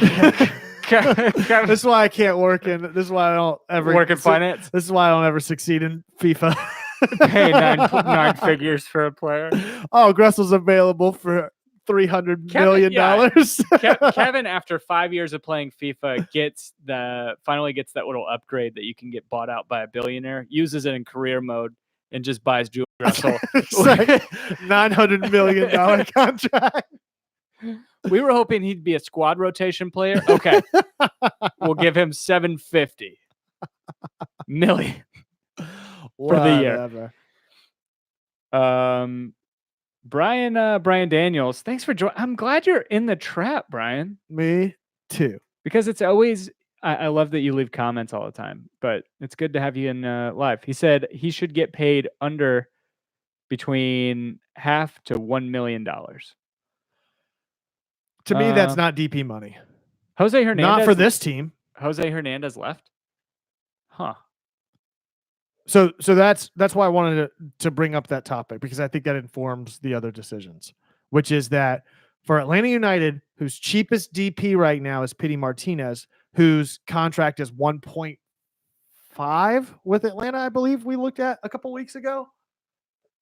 Speaker 2: is why I can't work in. This is why I don't ever
Speaker 1: Work in finance.
Speaker 2: This is why I don't ever succeed in FIFA.
Speaker 1: Pay nine figures for a player.
Speaker 2: Oh, Gressel's available for $300 million.
Speaker 1: Kevin, after 5 years of playing FIFA, finally gets that little upgrade that you can get bought out by a billionaire. Uses it in career mode and just buys Julian Gressel.
Speaker 2: It's like $900 million contract.
Speaker 1: We were hoping he'd be a squad rotation player. Okay, we'll give him 750 million for the year.
Speaker 2: Whatever.
Speaker 1: Brian Daniels, thanks for joining. I'm glad you're in the trap, Brian,
Speaker 2: Me too.
Speaker 1: because it's always. I love that you leave comments all the time, but it's good to have you in live. He said he should get paid under between half to $1 million.
Speaker 2: To me, that's not DP money.
Speaker 1: Jose Hernandez.
Speaker 2: Not for this team.
Speaker 1: Jose Hernandez left. Huh.
Speaker 2: So that's why I wanted to bring up that topic, because I think that informs the other decisions, which is that for Atlanta United, whose cheapest DP right now is Pity Martinez, whose contract is 1.5 with Atlanta, I believe we looked at a couple weeks ago,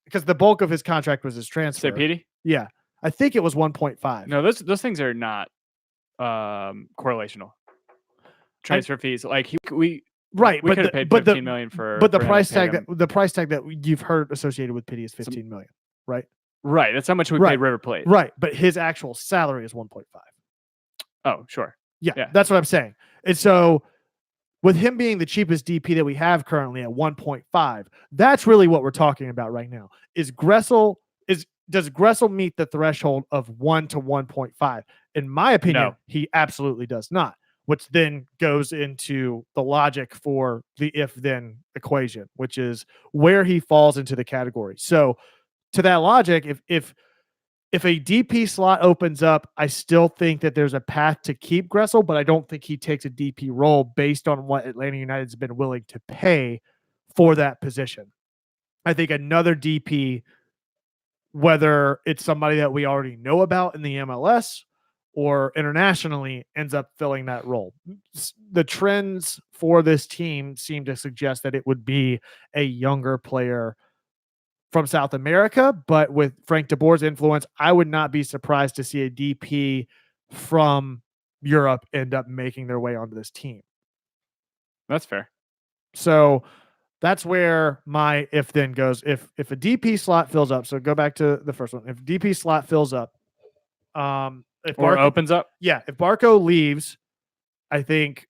Speaker 2: because the bulk of his contract was his transfer.
Speaker 1: Say Petey?
Speaker 2: Yeah, I think it was 1.5.
Speaker 1: No, those things are not correlational. Transfer fees, like we
Speaker 2: right,
Speaker 1: could have paid 15 million for.
Speaker 2: But the
Speaker 1: for him
Speaker 2: price
Speaker 1: to pay
Speaker 2: tag
Speaker 1: him.
Speaker 2: the price tag that you've heard associated with Pity is 15 million, right?
Speaker 1: Right, that's how much we
Speaker 2: Right.
Speaker 1: paid River Plate.
Speaker 2: Right, but his actual salary is 1.5.
Speaker 1: Oh, sure.
Speaker 2: Yeah,
Speaker 1: Yeah.
Speaker 2: that's what I'm saying. And so with him being the cheapest DP that we have currently at 1.5, that's really what we're talking about right now. Does Gressel meet the threshold of 1 to 1.5? In my opinion,
Speaker 1: No.
Speaker 2: he absolutely does not, which then goes into the logic for the if-then equation, which is where he falls into the category. So to that logic, if a DP slot opens up, I still think that there's a path to keep Gressel, but I don't think he takes a DP role based on what Atlanta United's been willing to pay for that position. I think another DP, whether it's somebody that we already know about in the MLS or internationally, ends up filling that role. The trends for this team seem to suggest that it would be a younger player from South America, but with Frank de Boer's influence, I would not be surprised to see a DP from Europe end up making their way onto this team.
Speaker 1: That's fair.
Speaker 2: So that's where my if then goes. If a DP slot fills up, so go back to the first one. If DP slot fills up, if
Speaker 1: Or opens up.
Speaker 2: yeah, if Barco leaves, I think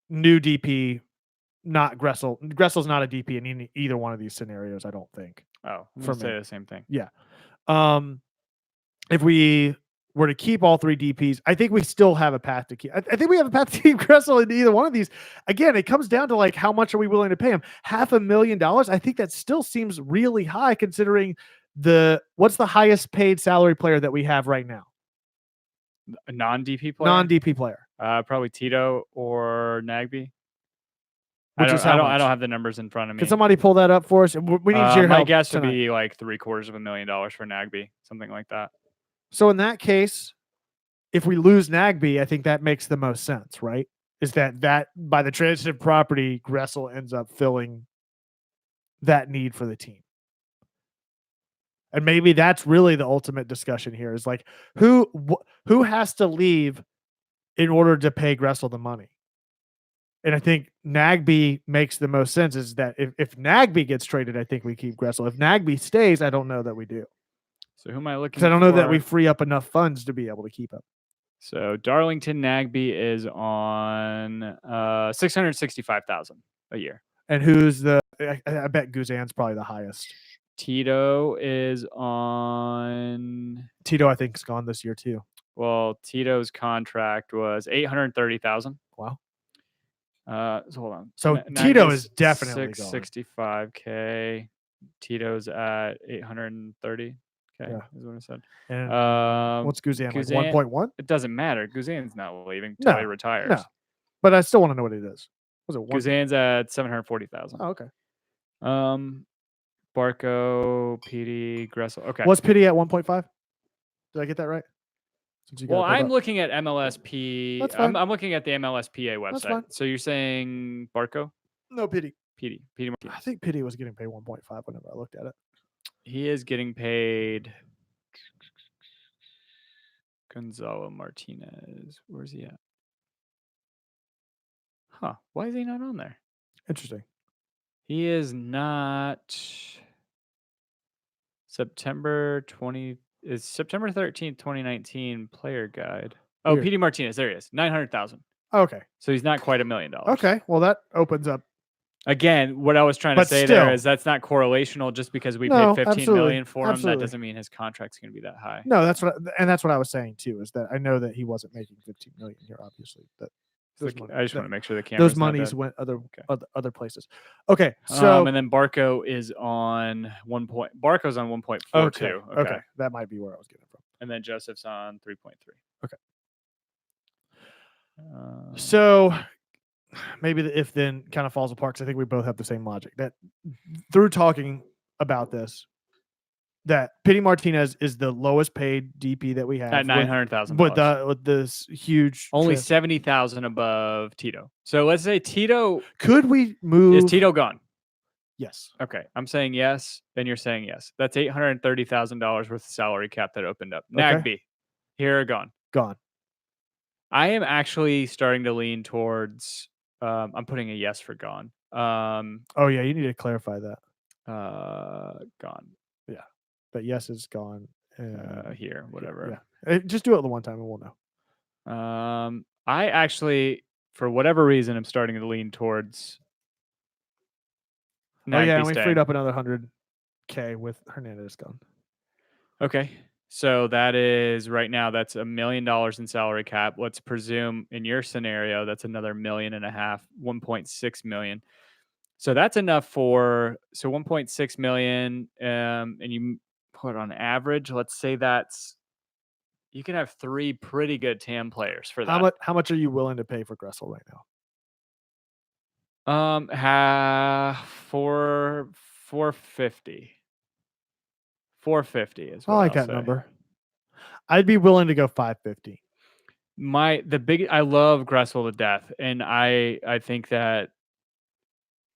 Speaker 2: new DP. Not Gressel. Gressel's not a DP in either one of these scenarios, I don't think.
Speaker 1: Oh, I'm
Speaker 2: For
Speaker 1: gonna say
Speaker 2: me.
Speaker 1: the same thing.
Speaker 2: If we were to keep all three DPs, I think we still have a path to keep. I think we have a path to keep Gressel in either one of these. Again, it comes down to like how much are we willing to pay him? $500,000. I think that still seems really high considering what's the highest paid salary player that we have right now?
Speaker 1: A non-DP player.
Speaker 2: Non-DP player.
Speaker 1: Probably Tito or Nagby.
Speaker 2: Which is how
Speaker 1: I
Speaker 2: much?
Speaker 1: don't have the numbers in front of me.
Speaker 2: Can somebody pull that up for us? We need your help.
Speaker 1: My guess
Speaker 2: tonight.
Speaker 1: would be like $750,000 for Nagby, something like that.
Speaker 2: So in that case, if we lose Nagby, I think that makes the most sense, right? Is that by the transitive property, Gressel ends up filling that need for the team. And maybe that's really the ultimate discussion here is like who has to leave in order to pay Gressel the money? And I think Nagby makes the most sense is that if Nagby gets traded, I think we keep Gressel. If Nagby stays, I don't know that we do.
Speaker 1: So who am I looking
Speaker 2: Because I don't know that
Speaker 1: for?
Speaker 2: we free up enough funds to be able to keep him.
Speaker 1: So Darlington Nagby is on $665,000 a year.
Speaker 2: And who's I bet Guzan's probably the highest.
Speaker 1: Tito is on.
Speaker 2: Tito, I think, is gone this year too.
Speaker 1: Well, Tito's contract was $830,000.
Speaker 2: Wow.
Speaker 1: So hold on.
Speaker 2: So Tito is definitely gone.
Speaker 1: $665K. Tito's at $830K.
Speaker 2: Yeah.
Speaker 1: Is what I said.
Speaker 2: And what's Guzan? Like 1.1?
Speaker 1: It doesn't matter. Guzan's not leaving until he retires.
Speaker 2: No. But I still want to know what it is. Was it
Speaker 1: Guzan's at $740,000.
Speaker 2: Oh, okay.
Speaker 1: Barco, PD, Gressel. Okay.
Speaker 2: What's Pity at 1.5? Did I get that right?
Speaker 1: Well, I'm looking at MLSP.
Speaker 2: That's fine.
Speaker 1: I'm looking at the MLSPA
Speaker 2: That's
Speaker 1: website.
Speaker 2: fine.
Speaker 1: So you're saying Barco?
Speaker 2: No, Pity.
Speaker 1: PD.
Speaker 2: I think Pity was getting paid 1.5 whenever I looked at it.
Speaker 1: He is getting paid. Gonzalo Martinez. Where's he at? Huh. Why is he not on there?
Speaker 2: Interesting.
Speaker 1: He is not September 13th, 2019 player guide. Oh,
Speaker 2: Weird.
Speaker 1: P.D. Martinez. There he is. 900,000.
Speaker 2: Okay.
Speaker 1: So he's not quite $1 million.
Speaker 2: Okay. Well, that opens up.
Speaker 1: Again, what I was trying to
Speaker 2: But
Speaker 1: say
Speaker 2: still.
Speaker 1: there is that's not correlational. Just because we
Speaker 2: No,
Speaker 1: paid 15
Speaker 2: absolutely.
Speaker 1: million for him, that
Speaker 2: Absolutely.
Speaker 1: doesn't mean his contract's going to be that high.
Speaker 2: No, that's what I was saying too. Is that I know that he wasn't making 15 million here, obviously. That those money,
Speaker 1: I just
Speaker 2: that-
Speaker 1: want to make sure the camera's
Speaker 2: those
Speaker 1: not
Speaker 2: monies
Speaker 1: dead.
Speaker 2: went other
Speaker 1: Okay.
Speaker 2: other places. Okay, so
Speaker 1: and then Barco is on 1 point. Barco's on 1.42.
Speaker 2: okay, that might be where I was getting from.
Speaker 1: And then Joseph's on 3.3.
Speaker 2: Okay.
Speaker 1: Um,
Speaker 2: So maybe the if then kind of falls apart because I think we both have the same logic that through talking about this, that Pity Martinez is the lowest paid DP that we have
Speaker 1: at $900,000.
Speaker 2: with this huge
Speaker 1: only
Speaker 2: trans-
Speaker 1: 70,000 above Tito. So let's say Tito
Speaker 2: Could we move?
Speaker 1: is Tito gone?
Speaker 2: Yes.
Speaker 1: Okay, I'm saying yes, then you're saying yes. That's $830,000 worth of salary cap that opened up. Nagby, here or gone.
Speaker 2: Gone.
Speaker 1: I am actually starting to lean towards. I'm putting a yes for gone.
Speaker 2: Oh yeah, you need to clarify that.
Speaker 1: Gone.
Speaker 2: But yes, it's gone.
Speaker 1: Here, whatever.
Speaker 2: Yeah. Just do it the one time and we'll know.
Speaker 1: I actually, for whatever reason, I'm starting to lean towards.
Speaker 2: Oh yeah,
Speaker 1: Nagby
Speaker 2: and we
Speaker 1: staying.
Speaker 2: freed up another $100K with Hernandez gone.
Speaker 1: Okay. So that is right now, that's $1 million in salary cap. Let's presume in your scenario, that's another $1.5 million, 1.6 million. So that's enough for 1.6 million. And you put on average, let's say you can have 3 pretty good TAM players for that.
Speaker 2: How much are you willing to pay for Gressel right now?
Speaker 1: 450. 450 is what
Speaker 2: I like
Speaker 1: I'll
Speaker 2: that
Speaker 1: say.
Speaker 2: number. I'd be willing to go 550.
Speaker 1: I love Gressel to death, and I think that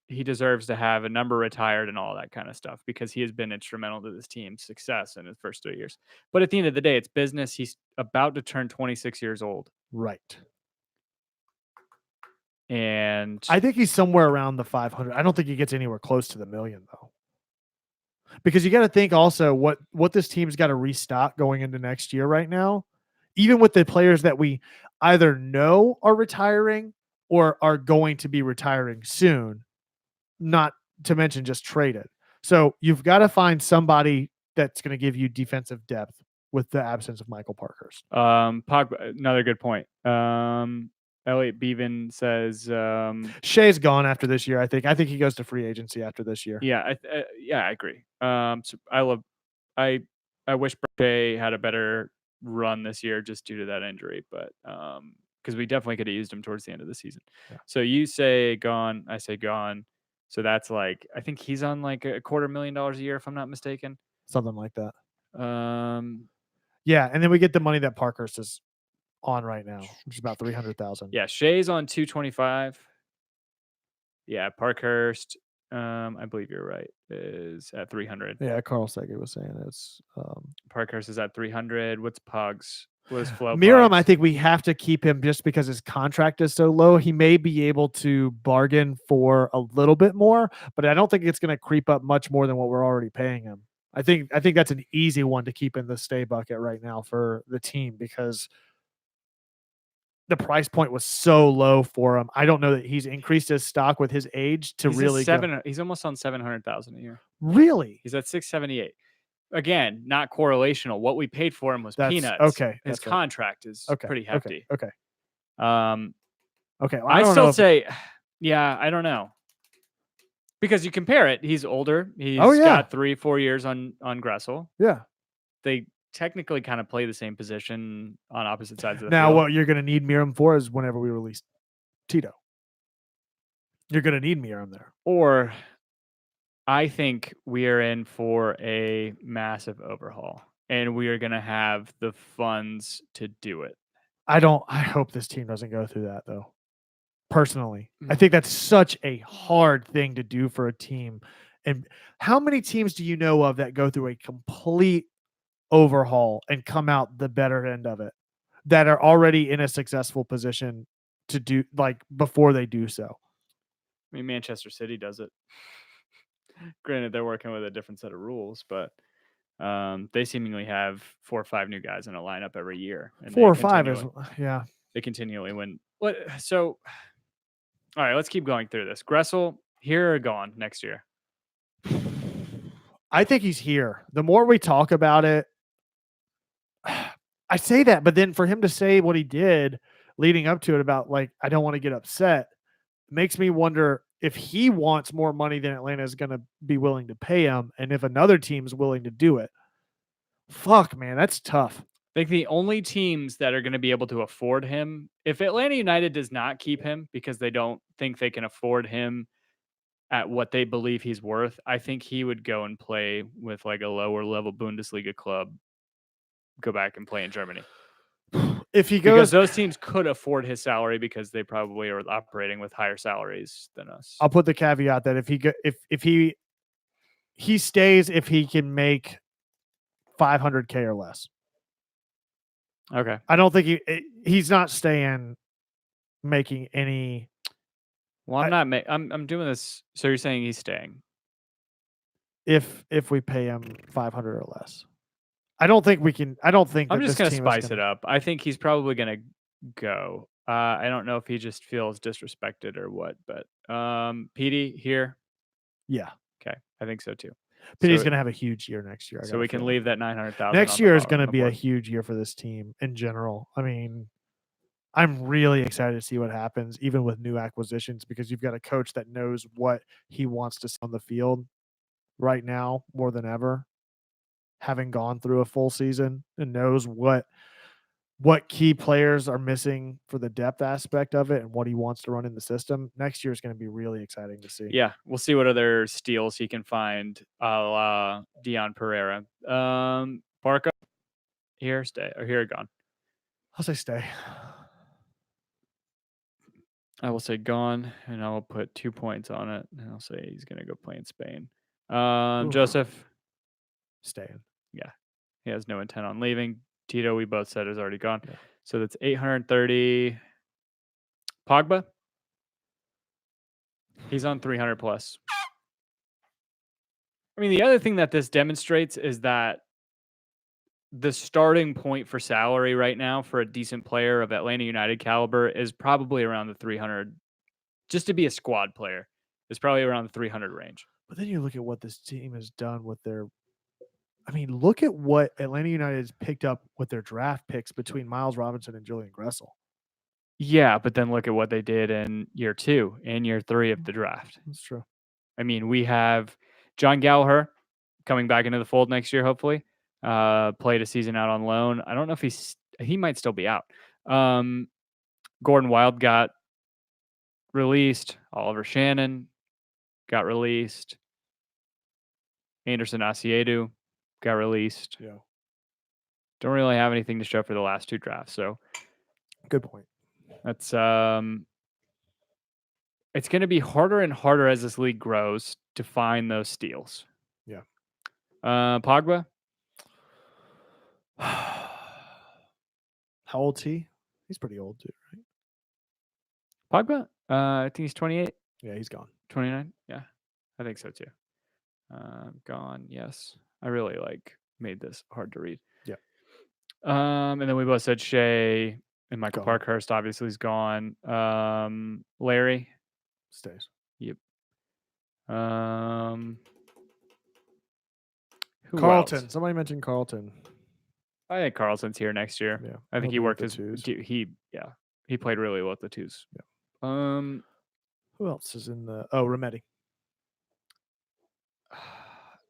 Speaker 1: he deserves to have a number retired and all that kind of stuff because he has been instrumental to this team's success in his first 3 years. But at the end of the day, it's business. He's about to turn 26 years old.
Speaker 2: Right.
Speaker 1: And
Speaker 2: I think he's somewhere around the 500. I don't think he gets anywhere close to the million though. Because you got to think also what this team's got to restock going into next year right now, even with the players that we either know are retiring or are going to be retiring soon, not to mention just traded. So you've got to find somebody that's going to give you defensive depth with the absence of Michael Parkhurst.
Speaker 1: Pogba, another good point. Elliot Beaven says,
Speaker 2: Shea's gone after this year. I think he goes to free agency after this year.
Speaker 1: yeah, I agree. So I wish Shea had a better run this year just due to that injury, but because we definitely could have used him towards the end of the season.
Speaker 2: Yeah.
Speaker 1: So you say gone, I say gone. So that's like, I think he's on like $250,000 a year, if I'm not mistaken.
Speaker 2: Something like that.
Speaker 1: Yeah,
Speaker 2: and then we get the money that Parkhurst is on right now, which is about 300,000.
Speaker 1: Yeah, Shea's on 225. Yeah, Parkhurst, I believe you're right, is at 300.
Speaker 2: Yeah, Carl Sagan was saying it's
Speaker 1: Parkhurst is at 300. What's Pugs? What is Flo?
Speaker 2: Miram,
Speaker 1: Pugs?
Speaker 2: I think we have to keep him just because his contract is so low. He may be able to bargain for a little bit more, but I don't think it's going to creep up much more than what we're already paying him. I think that's an easy one to keep in the stay bucket right now for the team because the price point was so low for him. I don't know that he's increased his stock with his age to
Speaker 1: He's
Speaker 2: really go.
Speaker 1: He's almost on 700,000 a year.
Speaker 2: Really?
Speaker 1: He's at 678. Again, not correlational. What we paid for him was
Speaker 2: That's
Speaker 1: peanuts.
Speaker 2: okay.
Speaker 1: His
Speaker 2: That's right.
Speaker 1: contract is pretty hefty.
Speaker 2: Okay.
Speaker 1: Okay.
Speaker 2: Well,
Speaker 1: I
Speaker 2: don't
Speaker 1: still
Speaker 2: know if-
Speaker 1: say, yeah, I don't know. Because you compare it, he's older. He's
Speaker 2: Oh, yeah.
Speaker 1: got 3-4 years on Gressel.
Speaker 2: yeah.
Speaker 1: They technically kind of play the same position on opposite sides of the
Speaker 2: Now,
Speaker 1: field.
Speaker 2: what you're going to need Miram for is whenever we release Tito. You're going to need Miram there.
Speaker 1: Or I think we are in for a massive overhaul, and we are going to have the funds to do it.
Speaker 2: I hope this team doesn't go through that though. Personally, I
Speaker 1: Mm.
Speaker 2: think that's such a hard thing to do for a team. And how many teams do you know of that go through a complete overhaul and come out the better end of it that are already in a successful position to do like before they do so?
Speaker 1: I mean, Manchester City does it. Granted, they're working with a different set of rules, but They seemingly have 4 or 5 new guys in a lineup every year. And
Speaker 2: 4 or 5 is yeah.
Speaker 1: They continually win. What? So, all right, let's keep going through this. Gressel, here or gone next year?
Speaker 2: I think he's here. The more we talk about it, I say that, but then for him to say what he did leading up to it about like, I don't want to get upset, makes me wonder if he wants more money than Atlanta is going to be willing to pay him, and if another team's willing to do it. Fuck, man, that's tough.
Speaker 1: I think the only teams that are going to be able to afford him, if Atlanta United does not keep him because they don't think they can afford him at what they believe he's worth, I think he would go and play with like a lower level Bundesliga club, go back and play in Germany.
Speaker 2: If he
Speaker 1: Because
Speaker 2: goes,
Speaker 1: those teams could afford his salary because they probably are operating with higher salaries than us.
Speaker 2: I'll put the caveat that if he stays if he can make 500K or less.
Speaker 1: Okay.
Speaker 2: I don't think he's not staying making any.
Speaker 1: Well, I'm doing this. So you're saying he's staying?
Speaker 2: If we pay him 500 or less, I don't think we can. I don't think
Speaker 1: I'm
Speaker 2: that
Speaker 1: just
Speaker 2: this
Speaker 1: gonna
Speaker 2: team is
Speaker 1: spice it up. I think he's probably gonna go. I don't know if he just feels disrespected or what, but PD here.
Speaker 2: Yeah,
Speaker 1: Okay, I think so too.
Speaker 2: but he's
Speaker 1: So-
Speaker 2: going to have a huge year next year. I
Speaker 1: So
Speaker 2: got a
Speaker 1: we can
Speaker 2: feeling.
Speaker 1: leave that 900,000.
Speaker 2: Next year is going to be a huge year for this team in general. I mean, I'm really excited to see what happens, even with new acquisitions, because you've got a coach that knows what he wants to see on the field right now more than ever, having gone through a full season, and knows what key players are missing for the depth aspect of it and what he wants to run in the system. Next year is going to be really exciting to see.
Speaker 1: Yeah, we'll see what other steals he can find, a la Dion Pereira. Barco, here, stay, or here, gone.
Speaker 2: I'll say stay.
Speaker 1: I will say gone, and I will put 2 points on it, and I'll say he's going to go play in Spain.
Speaker 2: Oof.
Speaker 1: Joseph,
Speaker 2: Staying.
Speaker 1: he has no intent on leaving. Tito, we both said, is already gone.
Speaker 2: Yeah.
Speaker 1: So that's 830. Pogba, he's on 300 plus. I mean, the other thing that this demonstrates is that the starting point for salary right now for a decent player of Atlanta United caliber is probably around the 300. Just to be a squad player is probably around the 300 range.
Speaker 2: But then you look at what this team has done with their. I mean, look at what Atlanta United has picked up with their draft picks between Miles Robinson and Julian Gressel.
Speaker 1: Yeah, but then look at what they did in year 2 and year 3 of the draft.
Speaker 2: That's true.
Speaker 1: I mean, we have John Gallagher coming back into the fold next year, hopefully. Played a season out on loan. I don't know if he might still be out. Gordon Wild got released. Oliver Shannon got released. Anderson Asiedu got released.
Speaker 2: Yeah.
Speaker 1: Don't really have anything to show for the last 2 drafts. So
Speaker 2: Good point.
Speaker 1: that's it's going to be harder and harder as this league grows to find those steals.
Speaker 2: Yeah.
Speaker 1: Pogba,
Speaker 2: How old's he? He's pretty old too, right?
Speaker 1: Pogba, I think he's 28,
Speaker 2: Yeah, he's gone.
Speaker 1: 29. Yeah, I think so too. Gone. Yes, I really made this hard to read.
Speaker 2: Yeah.
Speaker 1: And then we both said Shea and Michael
Speaker 2: Gone.
Speaker 1: Parkhurst obviously is gone. Larry
Speaker 2: Stays.
Speaker 1: Who
Speaker 2: Carlton.
Speaker 1: else?
Speaker 2: Somebody mentioned Carlton.
Speaker 1: I think Carlson's here next year.
Speaker 2: Yeah.
Speaker 1: I think he
Speaker 2: he'll be
Speaker 1: worked
Speaker 2: with
Speaker 1: his
Speaker 2: the twos.
Speaker 1: he played really well at the twos.
Speaker 2: Yeah. Who else is in the? Oh, Remedi.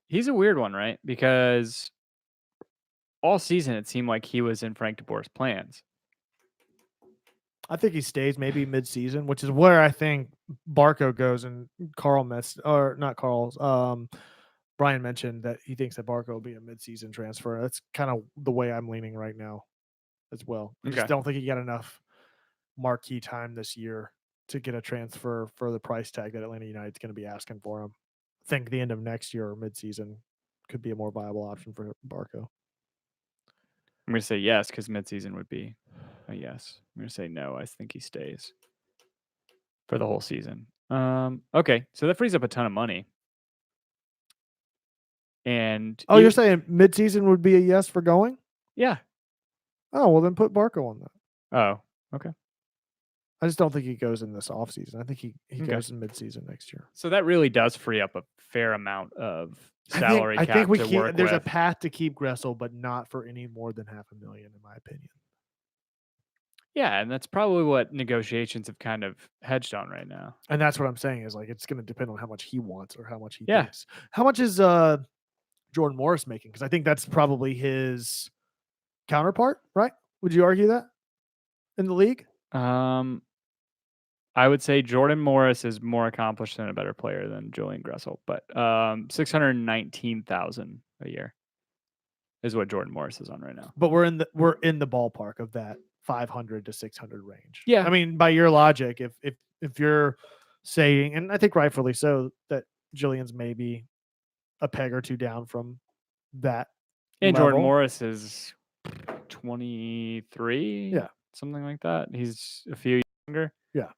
Speaker 1: He's a weird one, right? Because all season it seemed like he was in Frank de Boer's plans.
Speaker 2: I think he stays maybe mid-season, which is where I think Barco goes, and Brian mentioned that he thinks that Barco will be a mid-season transfer. That's kind of the way I'm leaning right now as well. I
Speaker 1: Okay.
Speaker 2: just don't think he got enough marquee time this year to get a transfer for the price tag that Atlanta United's going to be asking for him. I think the end of next year or mid-season could be a more viable option for Barco.
Speaker 1: I'm going to say yes because midseason would be a yes. I'm going to say no. I think he stays for the whole season. Okay, so that frees up a ton of money. And
Speaker 2: Oh, you're saying midseason would be a yes for going?
Speaker 1: yeah.
Speaker 2: Oh, well then put Barco on that.
Speaker 1: Oh, okay.
Speaker 2: I just don't think he goes in this offseason. I think he
Speaker 1: Okay.
Speaker 2: goes in midseason next year.
Speaker 1: So that really does free up a fair amount of salary
Speaker 2: I
Speaker 1: cap
Speaker 2: think we
Speaker 1: to
Speaker 2: keep,
Speaker 1: work
Speaker 2: there's a
Speaker 1: with.
Speaker 2: path to keep Gressel, but not for any more than $500,000, in my opinion.
Speaker 1: Yeah, and that's probably what negotiations have kind of hedged on right now.
Speaker 2: And that's what I'm saying is like it's going to depend on how much he wants or how much he
Speaker 1: Yeah.
Speaker 2: thinks. How much is Jordan Morris making? Because I think that's probably his counterpart, right? Would you argue that in the league?
Speaker 1: I would say Jordan Morris is more accomplished and a better player than Julian Gressel, but $619,000 a year is what Jordan Morris is on right now.
Speaker 2: But we're in the ballpark of that 500 to 600 range.
Speaker 1: Yeah.
Speaker 2: I mean, by your logic, if you're saying, and I think rightfully so, that Julian's maybe a peg or two down from that.
Speaker 1: And Jordan
Speaker 2: level.
Speaker 1: Morris is 23.
Speaker 2: Yeah.
Speaker 1: Something like that. He's a few younger.
Speaker 2: Yeah.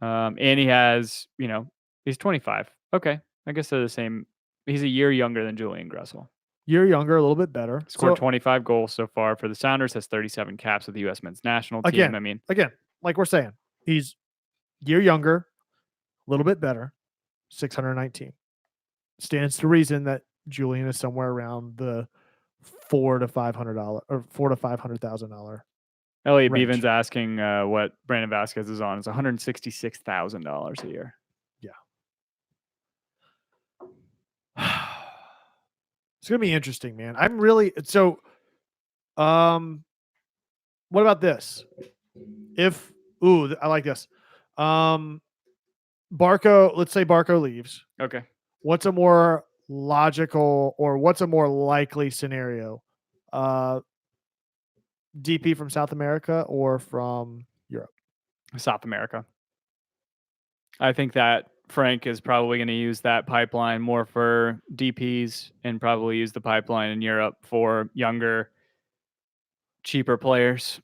Speaker 1: And he has, he's 25. Okay. I guess they're the same. He's a year younger than Julian Gressel.
Speaker 2: Year younger, a little bit better.
Speaker 1: Scored 25 goals so far for the Sounders, has 37 caps with the U.S. men's national team.
Speaker 2: Again, like we're saying, he's year younger, a little bit better, 619. Stands to reason that Julian is somewhere around the $400,000 to $500 or $400,000 to $500,000.
Speaker 1: Elliot
Speaker 2: range.
Speaker 1: Bevan's asking what Brandon Vasquez is on. It's $166,000 a year.
Speaker 2: It's gonna be interesting, man. I'm really so. What about this? I like this. Barco. Let's say Barco leaves.
Speaker 1: Okay.
Speaker 2: What's a more logical or what's a more likely scenario? DP from South America or from Europe?
Speaker 1: South America. I think that Frank is probably going to use that pipeline more for DPs and probably use the pipeline in Europe for younger, cheaper players.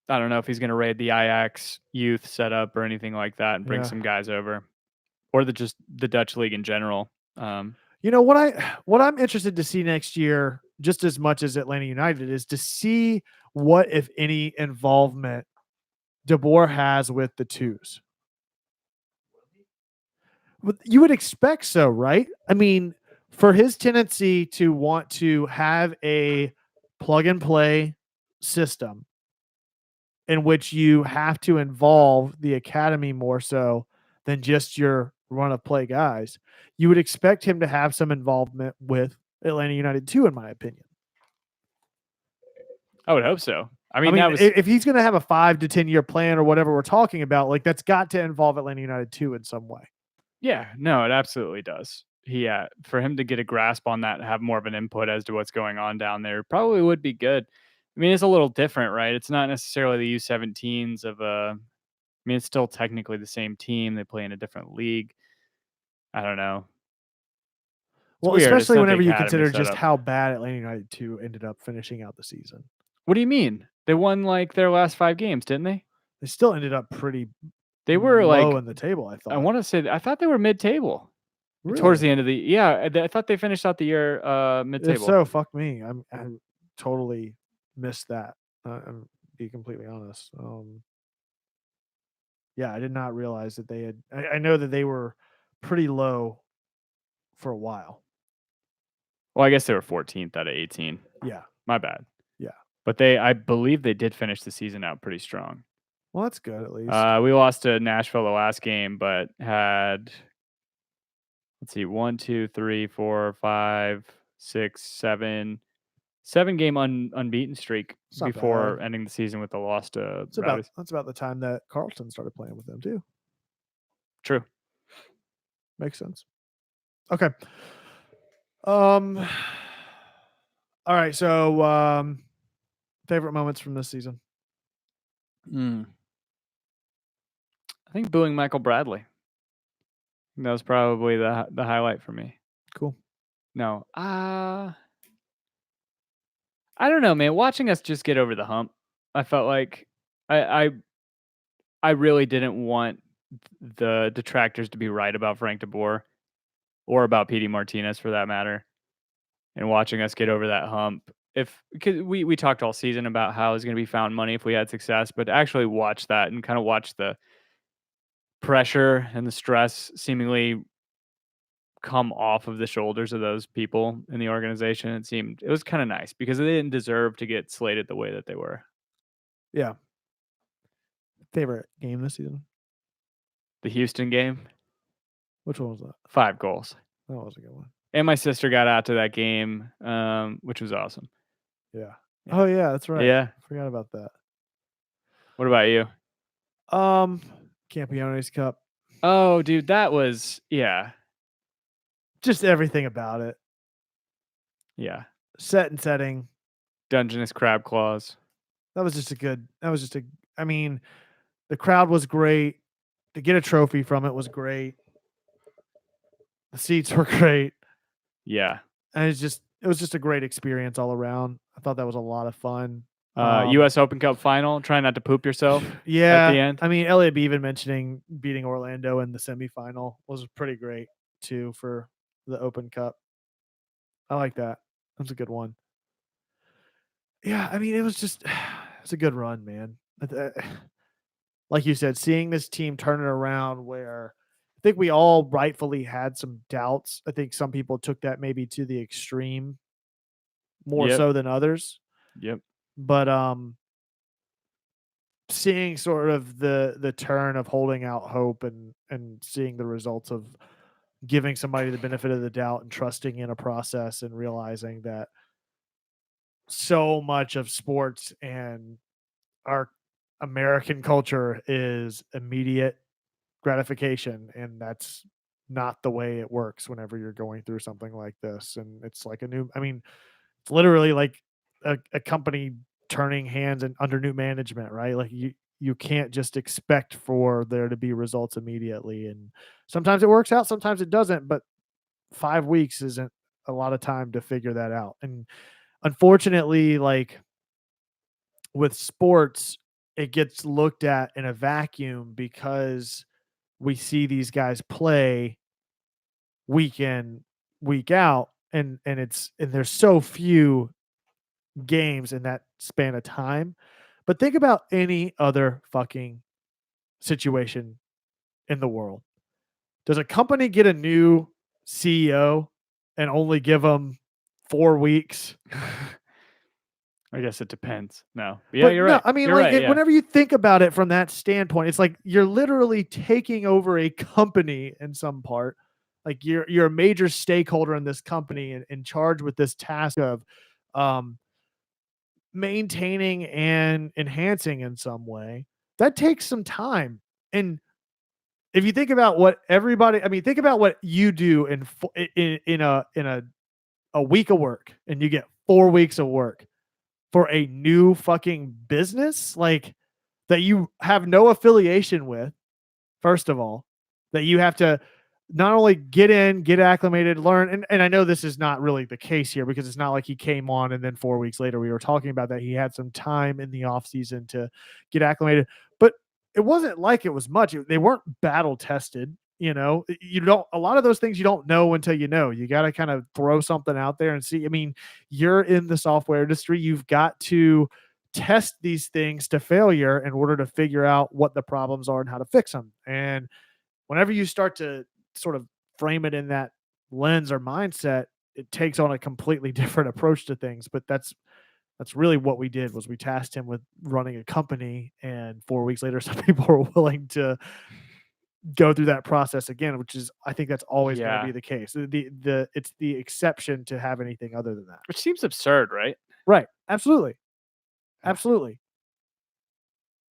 Speaker 1: I don't know if he's going to raid the Ajax youth setup or anything like that and bring some guys over, or just the Dutch league in general.
Speaker 2: What I'm interested to see next year, just as much as Atlanta United, is to see what, if any, involvement De Boer has with the twos. You would expect so, right? I mean, for his tendency to want to have a plug and play system in which you have to involve the academy more so than just your run of play guys, you would expect him to have some involvement with Atlanta United too, in my opinion.
Speaker 1: I would hope so.
Speaker 2: If he's going to have a 5 to 10 year plan or whatever we're talking about, like that's got to involve Atlanta United too in some way.
Speaker 1: Yeah, no, it absolutely does. For him to get a grasp on that and have more of an input as to what's going on down there probably would be good. I mean, it's a little different, right? It's not necessarily the U17s it's still technically the same team. They play in a different league. I don't know.
Speaker 2: Well, especially whenever you consider just how bad Atlanta United 2 ended up finishing out the season.
Speaker 1: What do you mean? They won like their last 5 games, didn't they?
Speaker 2: They still ended up pretty
Speaker 1: They were
Speaker 2: low in the table, I thought.
Speaker 1: I want to say I thought they were mid-table.
Speaker 2: Really?
Speaker 1: Towards the end of I thought they finished out the year mid-table.
Speaker 2: If so, fuck me. I totally missed that. I'm be completely honest. Yeah, I did not realize that they had. I know that they were pretty low for a while.
Speaker 1: Well, I guess they were 14th out of 18.
Speaker 2: Yeah,
Speaker 1: my bad.
Speaker 2: Yeah,
Speaker 1: but I believe they did finish the season out pretty strong.
Speaker 2: Well, that's good at least.
Speaker 1: We lost to Nashville the last game, but had 1, 2, 3, 4, 5, 6, 7 game unbeaten streak before ending the season with a loss to Rowdies.
Speaker 2: That's about the time that Carlton started playing with them too.
Speaker 1: True.
Speaker 2: Makes sense. Okay. All right. So, favorite moments from this season?
Speaker 1: I think booing Michael Bradley. That was probably the highlight for me.
Speaker 2: Cool.
Speaker 1: No. I don't know, man. Watching us just get over the hump, I felt like I really didn't want the detractors to be right about Frank de Boer. or about PD Martinez for that matter, and watching us get over that hump. Because we talked all season about how it's going to be found money if we had success, but to actually watch that and kind of watch the pressure and the stress seemingly come off of the shoulders of those people in the organization, it was kind of nice because they didn't deserve to get slated the way that they were.
Speaker 2: Yeah. Favorite game this season?
Speaker 1: The Houston game,
Speaker 2: Which one was that?
Speaker 1: 5 goals.
Speaker 2: That was a good one.
Speaker 1: And my sister got out to that game, which was awesome.
Speaker 2: Yeah.
Speaker 1: Yeah.
Speaker 2: Oh yeah, that's right.
Speaker 1: Yeah.
Speaker 2: Forgot about that.
Speaker 1: What about you?
Speaker 2: Campeones Cup.
Speaker 1: Oh, dude, that was
Speaker 2: Just everything about it.
Speaker 1: yeah.
Speaker 2: Set and setting.
Speaker 1: Dungeness crab claws.
Speaker 2: I mean, the crowd was great. To get a trophy from it was great. The seats were great.
Speaker 1: Yeah.
Speaker 2: And it was just a great experience all around. I thought that was a lot of fun.
Speaker 1: U.S. Open Cup final. Try not to poop yourself.
Speaker 2: Yeah.
Speaker 1: At the end.
Speaker 2: I mean, Elliot Beaven mentioning beating Orlando in the semifinal was pretty great too for the Open Cup. I like that. That was a good one. Yeah, I mean, it's a good run, man. Like you said, seeing this team turn it around where I think we all rightfully had some doubts. I think some people took that maybe to the extreme more
Speaker 1: Yep.
Speaker 2: so than others.
Speaker 1: Yep.
Speaker 2: But seeing sort of the turn of holding out hope and seeing the results of giving somebody the benefit of the doubt and trusting in a process and realizing that so much of sports and our American culture is immediate gratification, and that's not the way it works whenever you're going through something like this. And it's like it's literally like a company turning hands and under new management, right? Like you can't just expect for there to be results immediately. And sometimes it works out, sometimes it doesn't, but 5 weeks isn't a lot of time to figure that out. And unfortunately, like with sports, it gets looked at in a vacuum because we see these guys play week in, week out, and there's so few games in that span of time. But think about any other fucking situation in the world. Does a company get a new CEO and only give them 4 weeks?
Speaker 1: I guess it depends. No. But yeah, you're
Speaker 2: No,
Speaker 1: right.
Speaker 2: I mean,
Speaker 1: You're
Speaker 2: like,
Speaker 1: right, yeah.
Speaker 2: whenever you think about it from that standpoint, it's like you're literally taking over a company in some part. Like you're a major stakeholder in this company and in charge with this task of maintaining and enhancing in some way. That takes some time. And if you think about think about what you do in a week of work, and you get 4 weeks of work for a new fucking business, like, that you have no affiliation with, first of all, that you have to not only get in, get acclimated, learn. And I know this is not really the case here because it's not like he came on and then 4 weeks later we were talking about that. He had some time in the off season to get acclimated, but it wasn't like it was much. They weren't battle tested. You know, a lot of those things you don't know until you know. You got to kind of throw something out there and see. I mean, you're in the software industry. You've got to test these things to failure in order to figure out what the problems are and how to fix them. And whenever you start to sort of frame it in that lens or mindset, it takes on a completely different approach to things. But that's really what we did. Was we tasked him with running a company, and 4 weeks later some people were willing to go through that process again, which is, I think that's always going to be the case. It's the exception to have anything other than that.
Speaker 1: Which seems absurd, right?
Speaker 2: Right. Absolutely. Absolutely.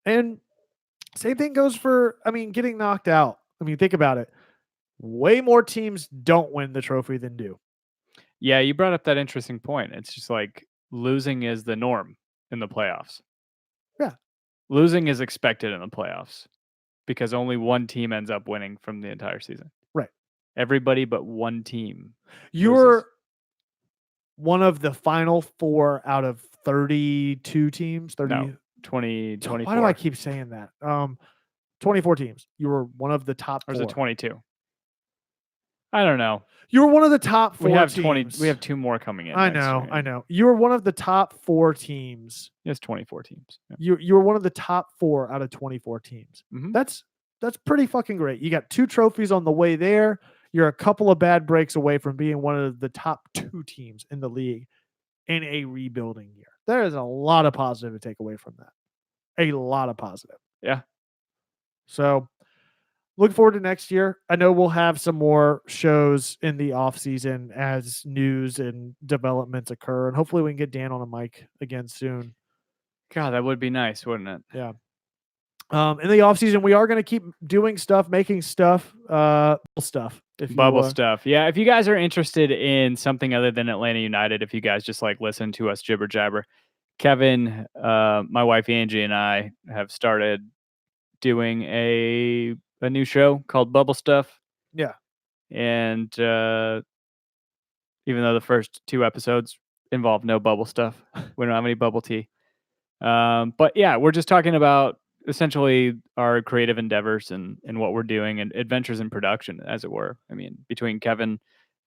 Speaker 2: And same thing goes for, getting knocked out. Think about it. Way more teams don't win the trophy than do.
Speaker 1: Yeah, you brought up that interesting point. It's just like losing is the norm in the playoffs.
Speaker 2: Yeah.
Speaker 1: Losing is expected in the playoffs because only one team ends up winning from the entire season.
Speaker 2: Right.
Speaker 1: Everybody but one team.
Speaker 2: You're
Speaker 1: loses.
Speaker 2: one of the final 4 out of 32 teams.
Speaker 1: 24.
Speaker 2: Why do I keep saying that? 24 teams. You were one of the top 4.
Speaker 1: Or is it 22? I don't know.
Speaker 2: You were one of the top 4
Speaker 1: We have
Speaker 2: teams.
Speaker 1: 20. We have 2 more coming in.
Speaker 2: I
Speaker 1: next
Speaker 2: know,
Speaker 1: year.
Speaker 2: I know. You were one of the top 4 teams.
Speaker 1: Yes, 24 teams. Yeah.
Speaker 2: You were one of the top 4 out of 24 teams.
Speaker 1: Mhm.
Speaker 2: That's pretty fucking great. You got 2 trophies on the way there. You're a couple of bad breaks away from being one of the top 2 teams in the league in a rebuilding year. There is a lot of positive to take away from that. A lot of positive.
Speaker 1: Yeah.
Speaker 2: So look forward to next year. I know we'll have some more shows in the off season as news and developments occur, and hopefully we can get Dan on a mic again soon.
Speaker 1: God, that would be nice, wouldn't it?
Speaker 2: Yeah. In the off season, we are going to keep doing stuff, making stuff, stuff. If
Speaker 1: Bubble
Speaker 2: you,
Speaker 1: stuff. Yeah. If you guys are interested in something other than Atlanta United, if you guys just like listen to us jibber jabber, Kevin, my wife Angie, and I have started doing a new show called Bubble Stuff.
Speaker 2: Yeah.
Speaker 1: And even though the first 2 episodes involve no bubble stuff, we don't have any bubble tea. But yeah, we're just talking about essentially our creative endeavors and what we're doing and adventures in production, as it were. I mean, between Kevin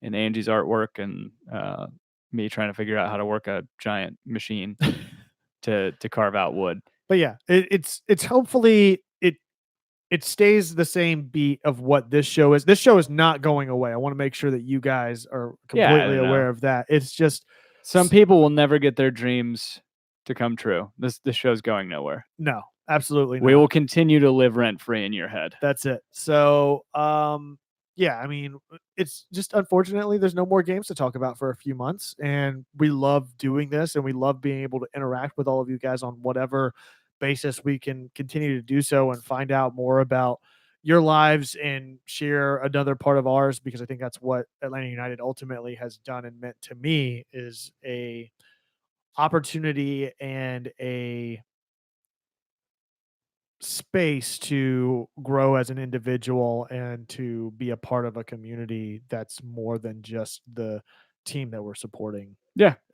Speaker 1: and Angie's artwork and me trying to figure out how to work a giant machine to carve out wood.
Speaker 2: But yeah, it's hopefully it stays the same beat of what this show is. This show is not going away. I want to make sure that you guys are completely aware of that. It's just
Speaker 1: some people will never get their dreams to come true. This show's going nowhere.
Speaker 2: No, absolutely not.
Speaker 1: We will continue to live rent free in your head.
Speaker 2: That's it. So, yeah, I mean, it's just unfortunately there's no more games to talk about for a few months, and we love doing this, and we love being able to interact with all of you guys on whatever basis we can continue to do so and find out more about your lives and share another part of ours, because I think that's what Atlanta United ultimately has done and meant to me, is a opportunity and a space to grow as an individual and to be a part of a community that's more than just the team that we're supporting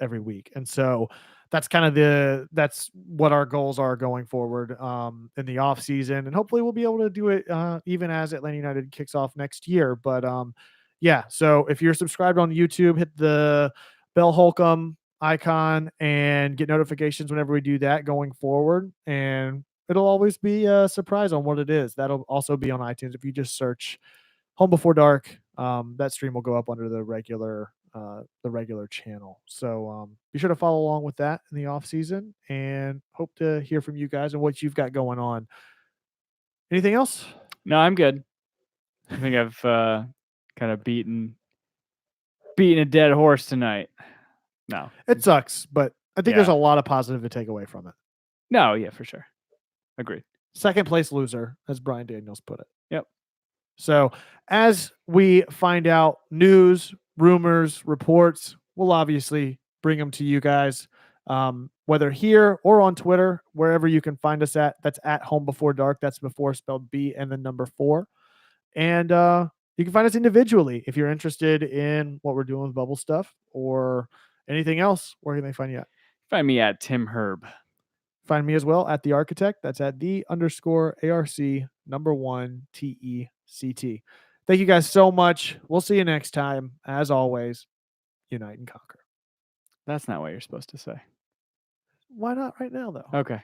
Speaker 2: every week. And so that's kind of that's what our goals are going forward in the off season, and hopefully we'll be able to do it even as Atlanta United kicks off next year. But yeah, so if you're subscribed on YouTube, hit the bell Holcomb icon and get notifications whenever we do that going forward, and it'll always be a surprise on what it is. That'll also be on iTunes. If you just search Home Before Dark, that stream will go up under the regular channel. So be sure to follow along with that in the off season, and hope to hear from you guys and what you've got going on. Anything else?
Speaker 1: No, I'm good. I think I've kind of beaten a dead horse tonight. No,
Speaker 2: it sucks, but I think there's a lot of positive to take away from it.
Speaker 1: No, yeah, for sure. Agreed.
Speaker 2: Second place loser, as Brian Daniels put it.
Speaker 1: Yep.
Speaker 2: So as we find out news, rumors, reports, we'll obviously bring them to you guys, whether here or on Twitter, wherever you can find us at. That's at Home Before Dark. That's before spelled B and then number 4. And you can find us individually if you're interested in what we're doing with bubble stuff or anything else. Where can they find you at?
Speaker 1: Find me at Tim Herb.
Speaker 2: Find me as well at The Architect. That's at _ARC #1 TECT. Thank you guys so much. We'll see you next time. As always, unite and conquer.
Speaker 1: That's not what you're supposed to say.
Speaker 2: Why not right now, though?
Speaker 1: Okay.